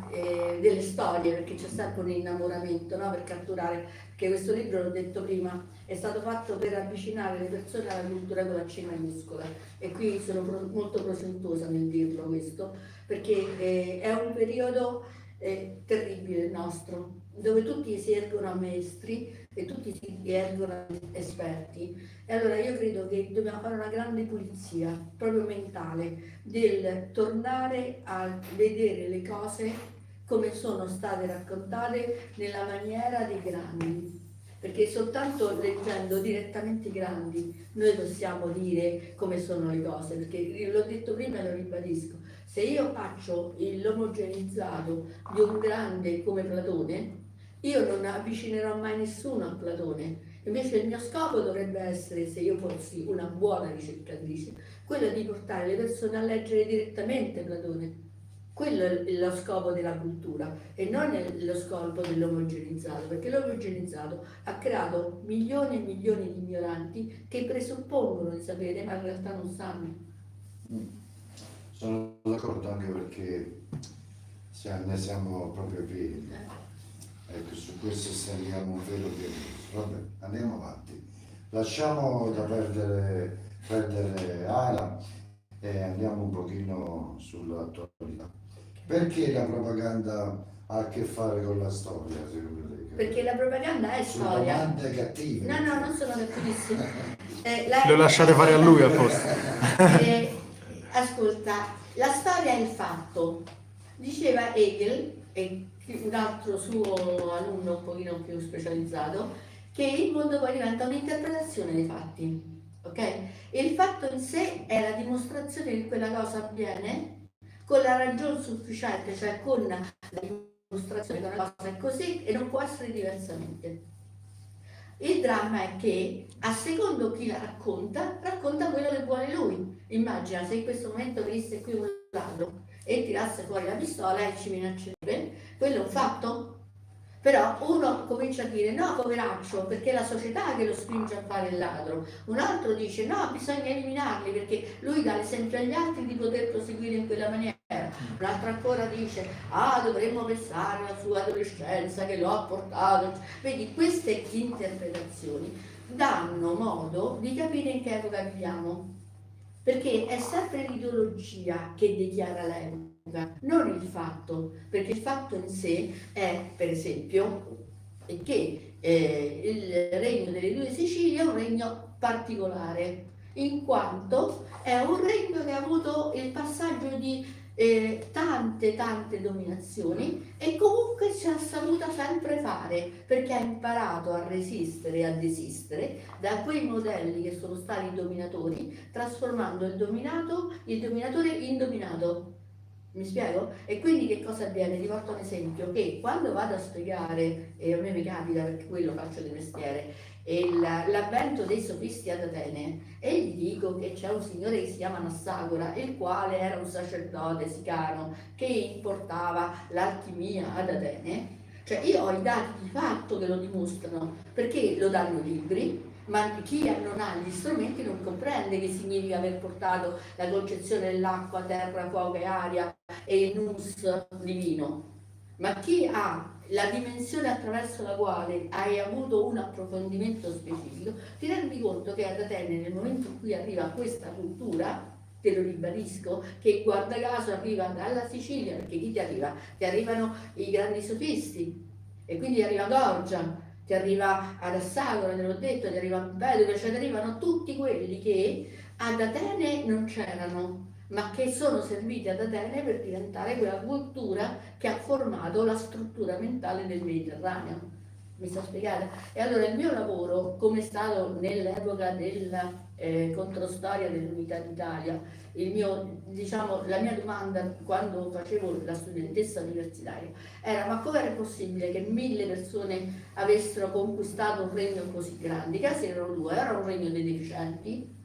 delle storie, perché c'è sempre un innamoramento, no? Per catturare, perché questo libro, l'ho detto prima, è stato fatto per avvicinare le persone alla cultura con la C maiuscola, e qui sono molto presuntuosa nel dirlo questo, perché è un periodo terribile il nostro, dove tutti si ergono a maestri e tutti si ergono a esperti. E allora io credo che dobbiamo fare una grande pulizia proprio mentale del tornare a vedere le cose come sono state raccontate nella maniera dei grandi, perché soltanto leggendo direttamente i grandi noi possiamo dire come sono le cose, perché l'ho detto prima e lo ribadisco: se io faccio l'omogenizzato di un grande come Platone, io non avvicinerò mai nessuno a Platone. Invece il mio scopo dovrebbe essere, se io fossi una buona ricercatrice, quello di portare le persone a leggere direttamente Platone. Quello è lo scopo della cultura, e non è lo scopo dell'omogenizzato, perché l'omogenizzato ha creato milioni e milioni di ignoranti che presuppongono di sapere, ma in realtà non sanno. Sono d'accordo, anche perché ne siamo proprio pieni. Ecco, su questo stendiamo un velo pietoso. Vabbè, andiamo avanti. Lasciamo da perdere Ara e andiamo un pochino sull'attualità. Perché la propaganda ha a che fare con la storia, secondo te? Perché la propaganda è Sono storia. domande cattive. No, non sono cattivissime. Lo lasciate fare a lui al posto. Ascolta, la storia è il fatto. Diceva Hegel, e un altro suo alunno un pochino più specializzato, che il mondo poi diventa un'interpretazione dei fatti, ok? E il fatto in sé è la dimostrazione che quella cosa avviene con la ragione sufficiente, cioè con la dimostrazione che una cosa è così e non può essere diversamente. Il dramma è che, a secondo chi la racconta quello che vuole lui. Immagina se in questo momento venisse qui un ladro e tirasse fuori la pistola e ci minaccerebbe, quello è un fatto? Però uno comincia a dire no, poveraccio, perché è la società che lo spinge a fare il ladro. Un altro dice no, bisogna eliminarli perché lui dà l'esempio agli altri di poter proseguire in quella maniera. Un altro ancora dice dovremmo pensare alla sua adolescenza che lo ha portato. Vedi, queste interpretazioni danno modo di capire in che epoca viviamo, perché è sempre l'ideologia che dichiara l'epoca, non il fatto, perché il fatto in sé è, per esempio, che il regno delle due Sicilie è un regno particolare, in quanto è un regno che ha avuto il passaggio di tante dominazioni e comunque ci ha saputo sempre fare, perché ha imparato a resistere e a desistere da quei modelli che sono stati dominatori, trasformando il dominatore in dominato. Mi spiego? E quindi che cosa avviene? Ti porto un esempio, che quando vado a spiegare, e a me mi capita perché quello faccio di mestiere, l'avvento dei sofisti ad Atene, e gli dico che c'è un signore che si chiama Nassagora, il quale era un sacerdote sicano che importava l'alchimia ad Atene. Cioè io ho i dati di fatto che lo dimostrano, perché lo danno i libri, ma chi non ha gli strumenti non comprende che significa aver portato la concezione dell'acqua, terra, fuoco e aria e il nous divino. Ma chi ha la dimensione attraverso la quale hai avuto un approfondimento specifico, ti rendi conto che ad Atene, nel momento in cui arriva questa cultura, te lo ribadisco, che guarda caso arriva dalla Sicilia, perché chi ti arriva? Ti arrivano i grandi sofisti, e quindi arriva Gorgia, ti arriva ad Assagora, te l'ho detto, ti arriva Belluga, cioè ti arrivano tutti quelli che ad Atene non c'erano, ma che sono serviti ad Atene per diventare quella cultura che ha formato la struttura mentale del Mediterraneo. Mi sta spiegando? E allora il mio lavoro, come è stato nell'epoca della controstoria dell'Unità d'Italia, la mia domanda quando facevo la studentessa universitaria era: ma com'era possibile che 1000 persone avessero conquistato un regno così grande? I casi erano due: era un regno dei deficienti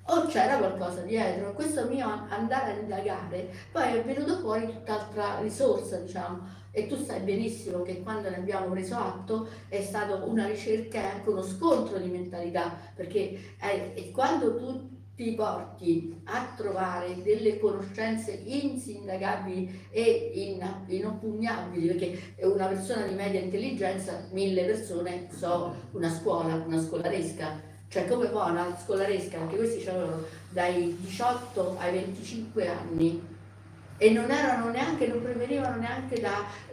o c'era qualcosa dietro? Questo mio andare a indagare poi è venuto fuori tutt'altra risorsa, diciamo. E tu sai benissimo che quando ne abbiamo preso atto è stata una ricerca e anche uno scontro di mentalità, perché quando tu ti porti a trovare delle conoscenze insindacabili e inoppugnabili, perché una persona di media intelligenza, 1000 persone una scolaresca, cioè come può una scolaresca, perché questi avevano dai 18 ai 25 anni e non provenivano neanche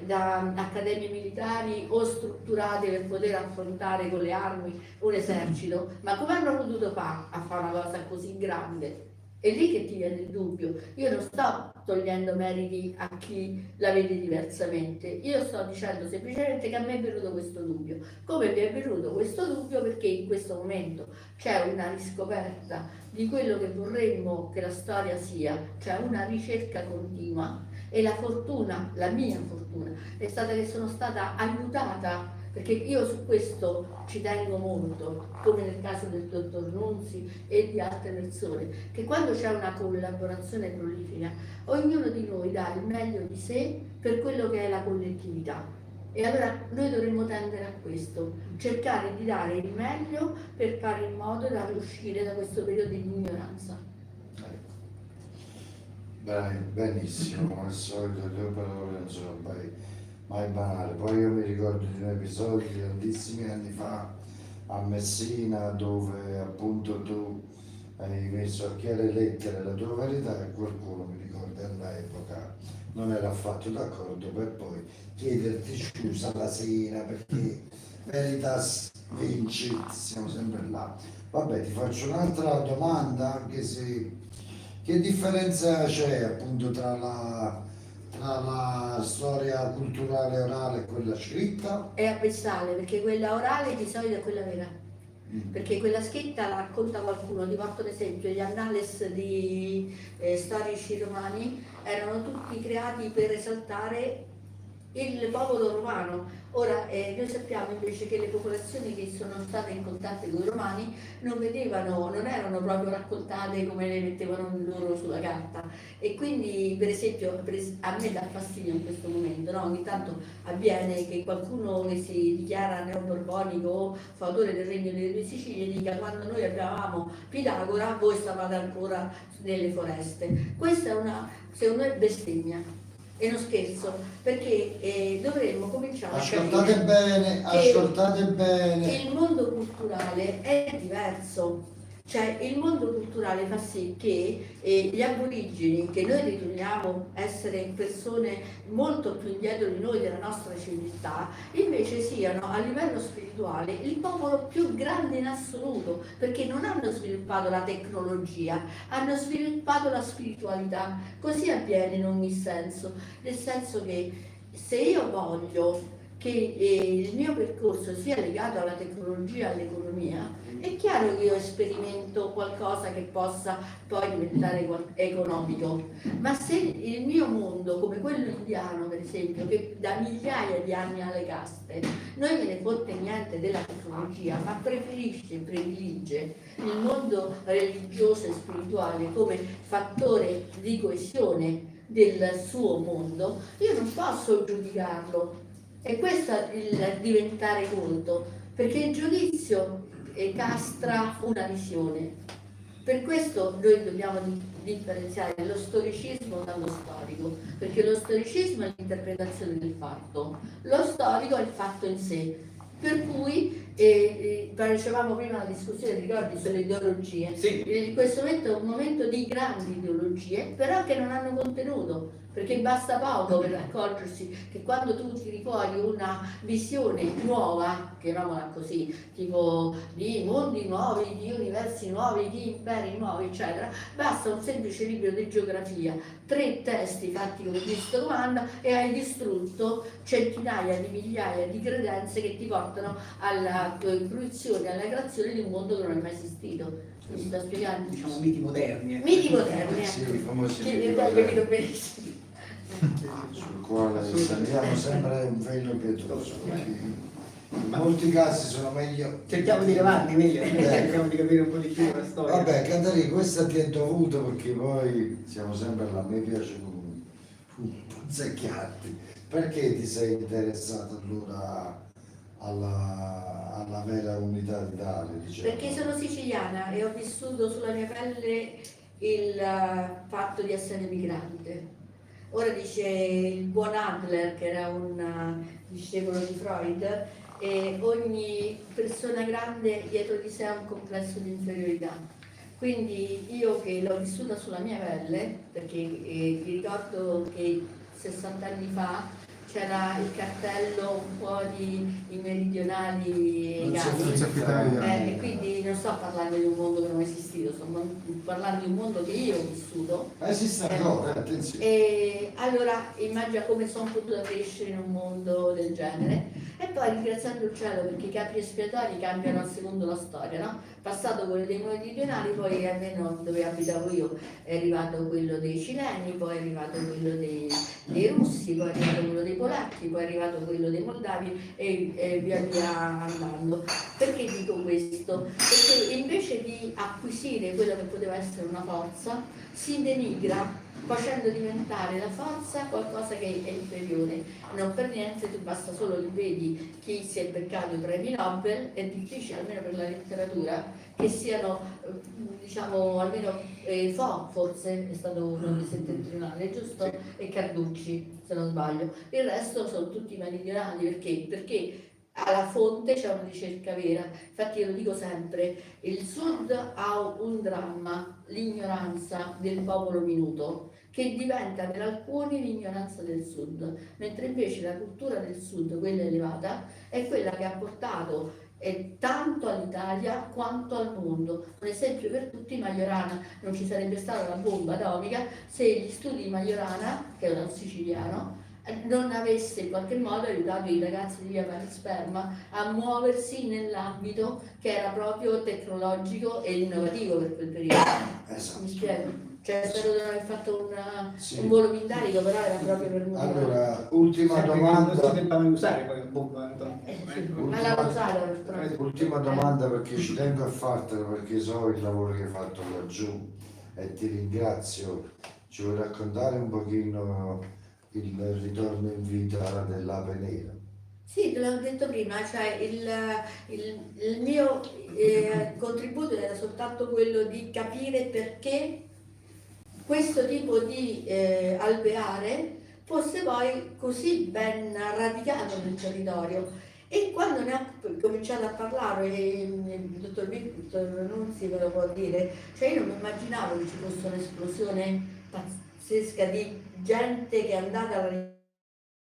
da accademie militari o strutturate per poter affrontare con le armi un esercito, ma come hanno potuto fare a fare una cosa così grande? È lì che ti viene il dubbio. Io non sto togliendo meriti a chi la vede diversamente, io sto dicendo semplicemente che a me è venuto questo dubbio. Come mi è venuto questo dubbio? Perché in questo momento c'è una riscoperta di quello che vorremmo che la storia sia, cioè una ricerca continua, e la mia fortuna, è stata che sono stata aiutata, perché io su questo ci tengo molto, come nel caso del dottor Nunzi e di altre persone, che quando c'è una collaborazione prolifica, ognuno di noi dà il meglio di sé per quello che è la collettività. E allora noi dovremmo tendere a questo, cercare di dare il meglio per fare in modo da uscire da questo periodo di ignoranza. Bene, benissimo, come al solito le tue parole non sono mai banali. Poi io mi ricordo di un episodio di tantissimi anni fa a Messina, dove appunto tu hai messo a chiare lettere la tua verità e qualcuno, mi ricordo all'epoca, non era affatto d'accordo, per poi chiederti scusa la sera perché veritas vinci, siamo sempre là. Vabbè, ti faccio un'altra domanda, anche se che differenza c'è appunto tra la storia culturale orale e quella scritta? È abissale, perché quella orale di solito è quella vera. Perché quella scritta la racconta qualcuno. Ti porto un esempio: gli annales di storici romani erano tutti creati per esaltare il popolo romano. Ora noi sappiamo invece che le popolazioni che sono state in contatto con i romani non erano proprio raccontate come le mettevano loro sulla carta, e quindi per esempio a me dà fastidio in questo momento, no? Ogni tanto avviene che qualcuno che si dichiara neoborbonico o fautore del regno delle due Sicilie dica: quando noi avevamo Pitagora voi stavate ancora nelle foreste. Questa è secondo me bestemmia. E non scherzo, perché dovremmo cominciare a Ascoltate bene, ascoltate bene. il mondo culturale è diverso. Cioè il mondo culturale fa sì che gli aborigeni, che noi riteniamo essere persone molto più indietro di noi della nostra civiltà, invece siano a livello spirituale il popolo più grande in assoluto, perché non hanno sviluppato la tecnologia, hanno sviluppato la spiritualità. Così avviene in ogni senso, nel senso che se io voglio che il mio percorso sia legato alla tecnologia e all'economia, è chiaro che io sperimento qualcosa che possa poi diventare economico, ma se il mio mondo, come quello indiano per esempio, che da migliaia di anni ha le caste, non gliene fotte niente della tecnologia, ma predilige il mondo religioso e spirituale come fattore di coesione del suo mondo, io non posso giudicarlo. E questo è il diventare colto, perché il giudizio castra una visione. Per questo noi dobbiamo differenziare lo storicismo dallo storico, perché lo storicismo è l'interpretazione del fatto, lo storico è il fatto in sé. Per cui facevamo prima la discussione, ricordi, sulle ideologie. Sì. Questo momento è un momento di grandi ideologie, però che non hanno contenuto, perché basta poco per accorgersi che quando tu tiri fuori una visione nuova, chiamiamola così, tipo di mondi nuovi, di universi nuovi, di imperi nuovi, eccetera, basta un semplice libro di geografia, 3 testi fatti con Cristo comanda e hai distrutto centinaia di migliaia di credenze che ti portano alla fruizione, alla creazione di un mondo che non è mai esistito. Mi sto spiegando? Diciamo miti moderni. Miti moderni, Sì, ecco. i famosi Che miti hai moderni. capito benissimo. Sul quale saliamo sempre un velo pietoso, perché in molti casi sono meglio. Cerchiamo di levarne meglio, cerchiamo di capire un po' di più la storia. Vabbè, Caterina, questa ti è dovuta perché poi siamo sempre là, a me piace punzecchiarti. Perché ti sei interessato allora alla vera unità d'Italia, diciamo? Perché sono siciliana e ho vissuto sulla mia pelle il fatto di essere migrante. Ora dice il buon Adler, che era un discepolo di Freud, e ogni persona grande dietro di sé ha un complesso di inferiorità. Quindi io che l'ho vissuta sulla mia pelle, perché vi ricordo che 60 anni fa c'era il cartello un po' i meridionali Non si egali, affitta italiani. e quindi non sto parlando di un mondo che non è esistito, sto parlando di un mondo che io ho vissuto. Ma esiste ancora, attenzione. E allora immagina come sono potuta crescere in un mondo del genere. E poi ringraziando il cielo, perché i capri espiatori cambiano a secondo la storia, no? Passato quello dei meridionali, poi almeno dove abitavo io è arrivato quello dei cileni, poi è arrivato quello dei russi, poi è arrivato quello dei polacchi, poi è arrivato quello dei moldavi e via via andando. Perché dico questo? Perché invece di acquisire quello che poteva essere una forza, si denigra facendo diventare la forza qualcosa che è inferiore. Non per niente, tu basta solo che vedi chi si è beccato i premi Nobel, è difficile, almeno per la letteratura, che siano, diciamo, almeno forse è stato uno dei settentrionali, giusto? Sì. E Carducci, se non sbaglio. Il resto sono tutti meridionali, perché? Perché alla fonte c'è una ricerca vera. Infatti io lo dico sempre, il Sud ha un dramma, l'ignoranza del popolo minuto, che diventa per alcuni l'ignoranza del Sud, mentre invece la cultura del Sud, quella elevata, è quella che ha portato tanto all'Italia quanto al mondo. Un esempio per tutti: Majorana, non ci sarebbe stata la bomba atomica se gli studi di Majorana, che era un siciliano, non avesse in qualche modo aiutato i ragazzi di via Panisperma a muoversi nell'ambito che era proprio tecnologico e innovativo per quel periodo. Esatto. Mi spiego? Cioè spero di non aver fatto Sì. un volo pindarico, però era proprio per motivare. Allora, ultima Sempre che domanda. non si debbano usare poi un po', Antonio. Sì, ma l'hanno usato purtroppo. Ultima domanda, perché ci tengo a fartela, perché so il lavoro che hai fatto laggiù e ti ringrazio. Ci vuoi raccontare un pochino il ritorno in vita dell'Ape Nera? Sì, te l'avevo detto prima, cioè il mio contributo era soltanto quello di capire perché questo tipo di alveare fosse poi così ben radicato nel territorio. E quando ne ho cominciato a parlare, il dottor Nunzi ve lo può dire, cioè io non mi immaginavo che ci fosse un'esplosione pazzesca di gente che è andata alla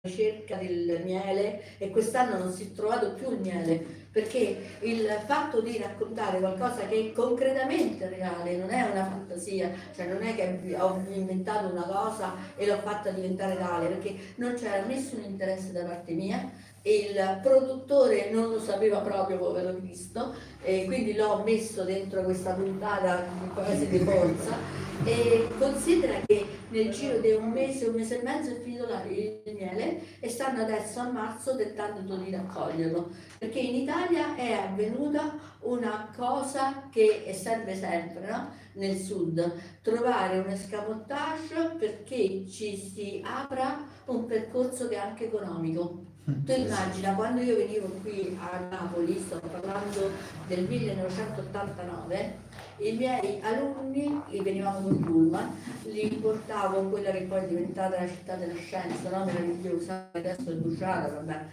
ricerca del miele, e quest'anno non si è trovato più il miele, perché il fatto di raccontare qualcosa che è concretamente reale, non è una fantasia, cioè non è che ho inventato una cosa e l'ho fatta diventare tale, perché non c'era nessun interesse da parte mia, il produttore non lo sapeva proprio, povero Cristo, e quindi l'ho messo dentro questa puntata quasi di forza. E considera che nel giro di un mese e mezzo è finito il miele, e stanno adesso a marzo tentando di raccoglierlo, perché in Italia è avvenuta una cosa che serve sempre, no? Nel sud, trovare un escamotage perché ci si apra un percorso che è anche economico. Tu immagina, quando io venivo qui a Napoli, sto parlando del 1989, i miei alunni, li venivamo con Pullman, li portavo in quella che poi è diventata la città della scienza, no? Meravigliosa, adesso è bruciata, vabbè,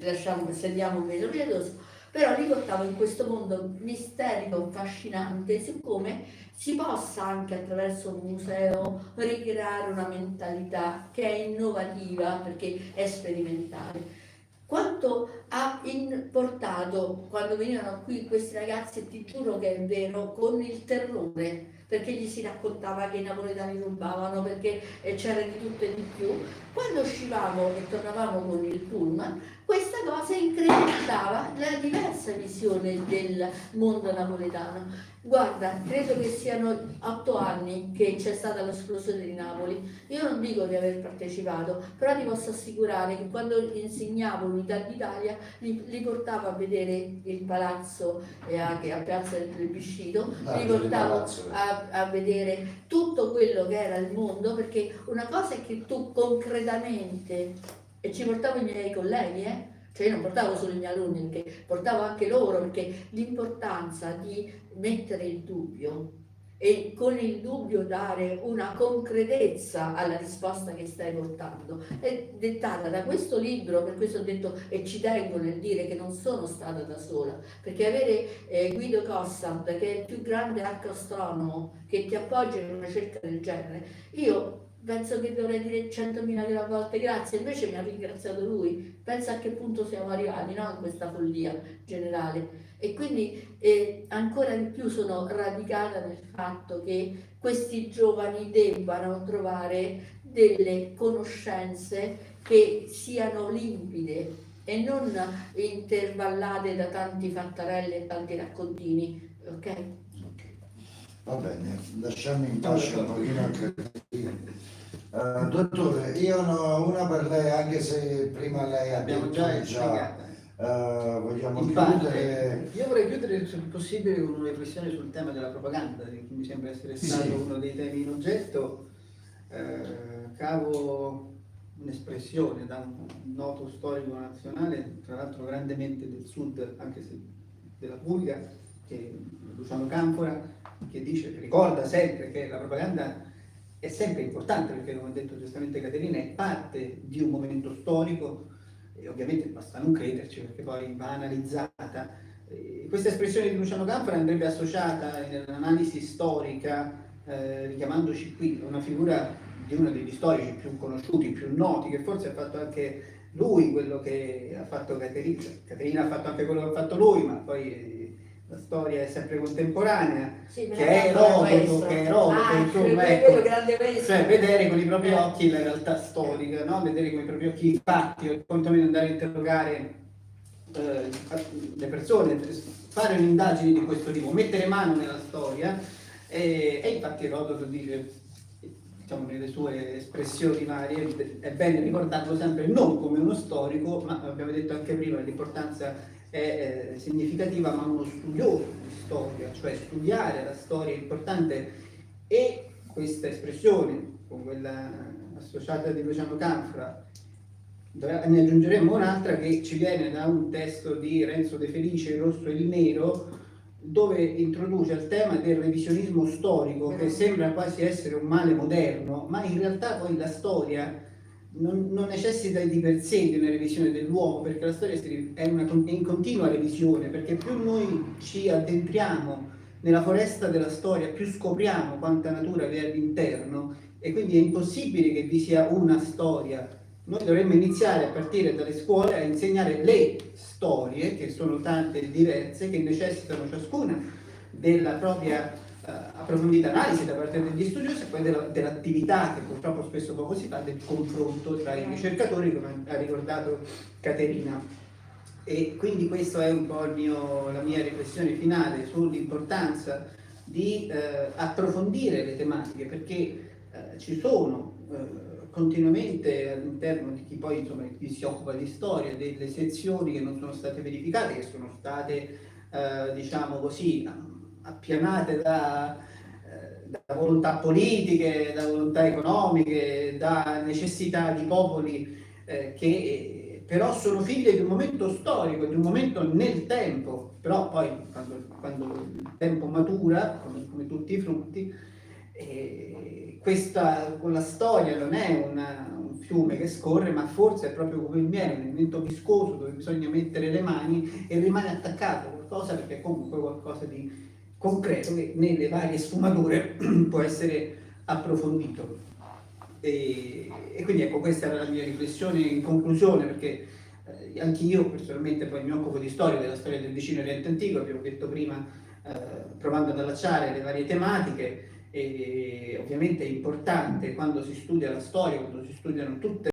lasciamo, stendiamo un velo pietoso, però li portavo in questo mondo misterico, affascinante, su come si possa anche attraverso un museo ricreare una mentalità che è innovativa, perché è sperimentale. Quanto ha portato quando venivano qui questi ragazzi, e ti giuro che è vero, con il terrore, perché gli si raccontava che i napoletani rubavano, perché c'era di tutto e di più. Quando uscivamo e tornavamo con il pullman, questa cosa incrementava la diversa visione del mondo napoletano. Guarda, credo che siano 8 anni che c'è stata l'esplosione di Napoli. Io non dico di aver partecipato, però ti posso assicurare che quando insegnavo l'Unità d'Italia li portavo a vedere il palazzo e anche a Piazza del Plebiscito, li portavo a vedere tutto quello che era il mondo, perché una cosa è che tu concretamente, e ci portavo i miei colleghi, cioè io non portavo solo i miei alunni, perché portavo anche loro, perché l'importanza di mettere il dubbio e con il dubbio dare una concretezza alla risposta che stai portando è dettata da questo libro. Per questo ho detto, e ci tengo nel dire che non sono stata da sola, perché avere Guido Cossant, che è il più grande arcoastronomo, che ti appoggia in una ricerca del genere, io penso che dovrei dire 100.000 volte grazie, invece mi ha ringraziato lui. Pensa a che punto siamo arrivati, no? In questa follia generale. E quindi ancora di più sono radicata nel fatto che questi giovani debbano trovare delle conoscenze che siano limpide e non intervallate da tanti fattarelli e tanti raccontini, ok? Va bene, lasciamo in pace un pochino anche dottore, io ho una per lei, anche se prima lei ha Abbiamo detto già vogliamo in chiudere. parte. Io vorrei chiudere, se possibile, con una riflessione sul tema della propaganda, che mi sembra essere stato uno dei temi in oggetto. Cavo un'espressione da un noto storico nazionale, tra l'altro grandemente del sud, anche se della Puglia, che Luciano Canfora, che ricorda sempre che la propaganda è sempre importante, perché, come ha detto giustamente Caterina, è parte di un momento storico, e ovviamente basta non crederci, perché poi va analizzata. Questa espressione di Luciano Canfora andrebbe associata nell'analisi storica, richiamandoci qui a una figura di uno degli storici più conosciuti, più noti, che forse ha fatto anche lui quello che ha fatto Caterina. Caterina ha fatto anche quello che ha fatto lui, ma poi la storia è sempre contemporanea, Sì, che è Erodoto, insomma, ecco, cioè vedere con i propri occhi la realtà storica, no? Vedere con i propri occhi i fatti, o quantomeno andare a interrogare le persone, fare un'indagine di questo tipo, mettere mano nella storia, e infatti Erodoto dice diciamo, nelle sue espressioni varie, è bene ricordarlo sempre non come uno storico, ma abbiamo detto anche prima l'importanza è significativa, ma uno studioso di storia, cioè studiare la storia è importante, e questa espressione, con quella associata di Luciano Canfra, ne aggiungeremo un'altra che ci viene da un testo di Renzo De Felice, Il rosso e il nero, dove introduce il tema del revisionismo storico, che sembra quasi essere un male moderno, ma in realtà poi la storia non necessita di per sé di una revisione dell'uomo, perché la storia è in continua revisione, perché più noi ci addentriamo nella foresta della storia, più scopriamo quanta natura vi è all'interno, e quindi è impossibile che vi sia una storia. Noi dovremmo iniziare a partire dalle scuole a insegnare le storie, che sono tante e diverse, che necessitano ciascuna della propria approfondita analisi da parte degli studiosi, e poi dell'attività che purtroppo spesso poco si fa, del confronto tra i ricercatori, come ha ricordato Caterina. E quindi questa è un po' la mia riflessione finale sull'importanza di approfondire le tematiche, perché ci sono continuamente all'interno di chi poi insomma chi si occupa di storia delle sezioni che non sono state verificate, che sono state diciamo così appianate da volontà politiche, da volontà economiche, da necessità di popoli che però sono figlie di un momento storico, di un momento nel tempo, però poi quando il tempo matura, come tutti i frutti, questa con la storia non è un fiume che scorre, ma forse è proprio come il miele, un elemento viscoso dove bisogna mettere le mani e rimane attaccato a qualcosa, perché è comunque qualcosa di concreto che nelle varie sfumature può essere approfondito. E quindi ecco, questa era la mia riflessione in conclusione, perché anche io personalmente poi mi occupo di storia, della storia del vicino Oriente Antico, abbiamo detto prima, provando ad allacciare le varie tematiche, e ovviamente è importante quando si studia la storia, quando si studiano tutte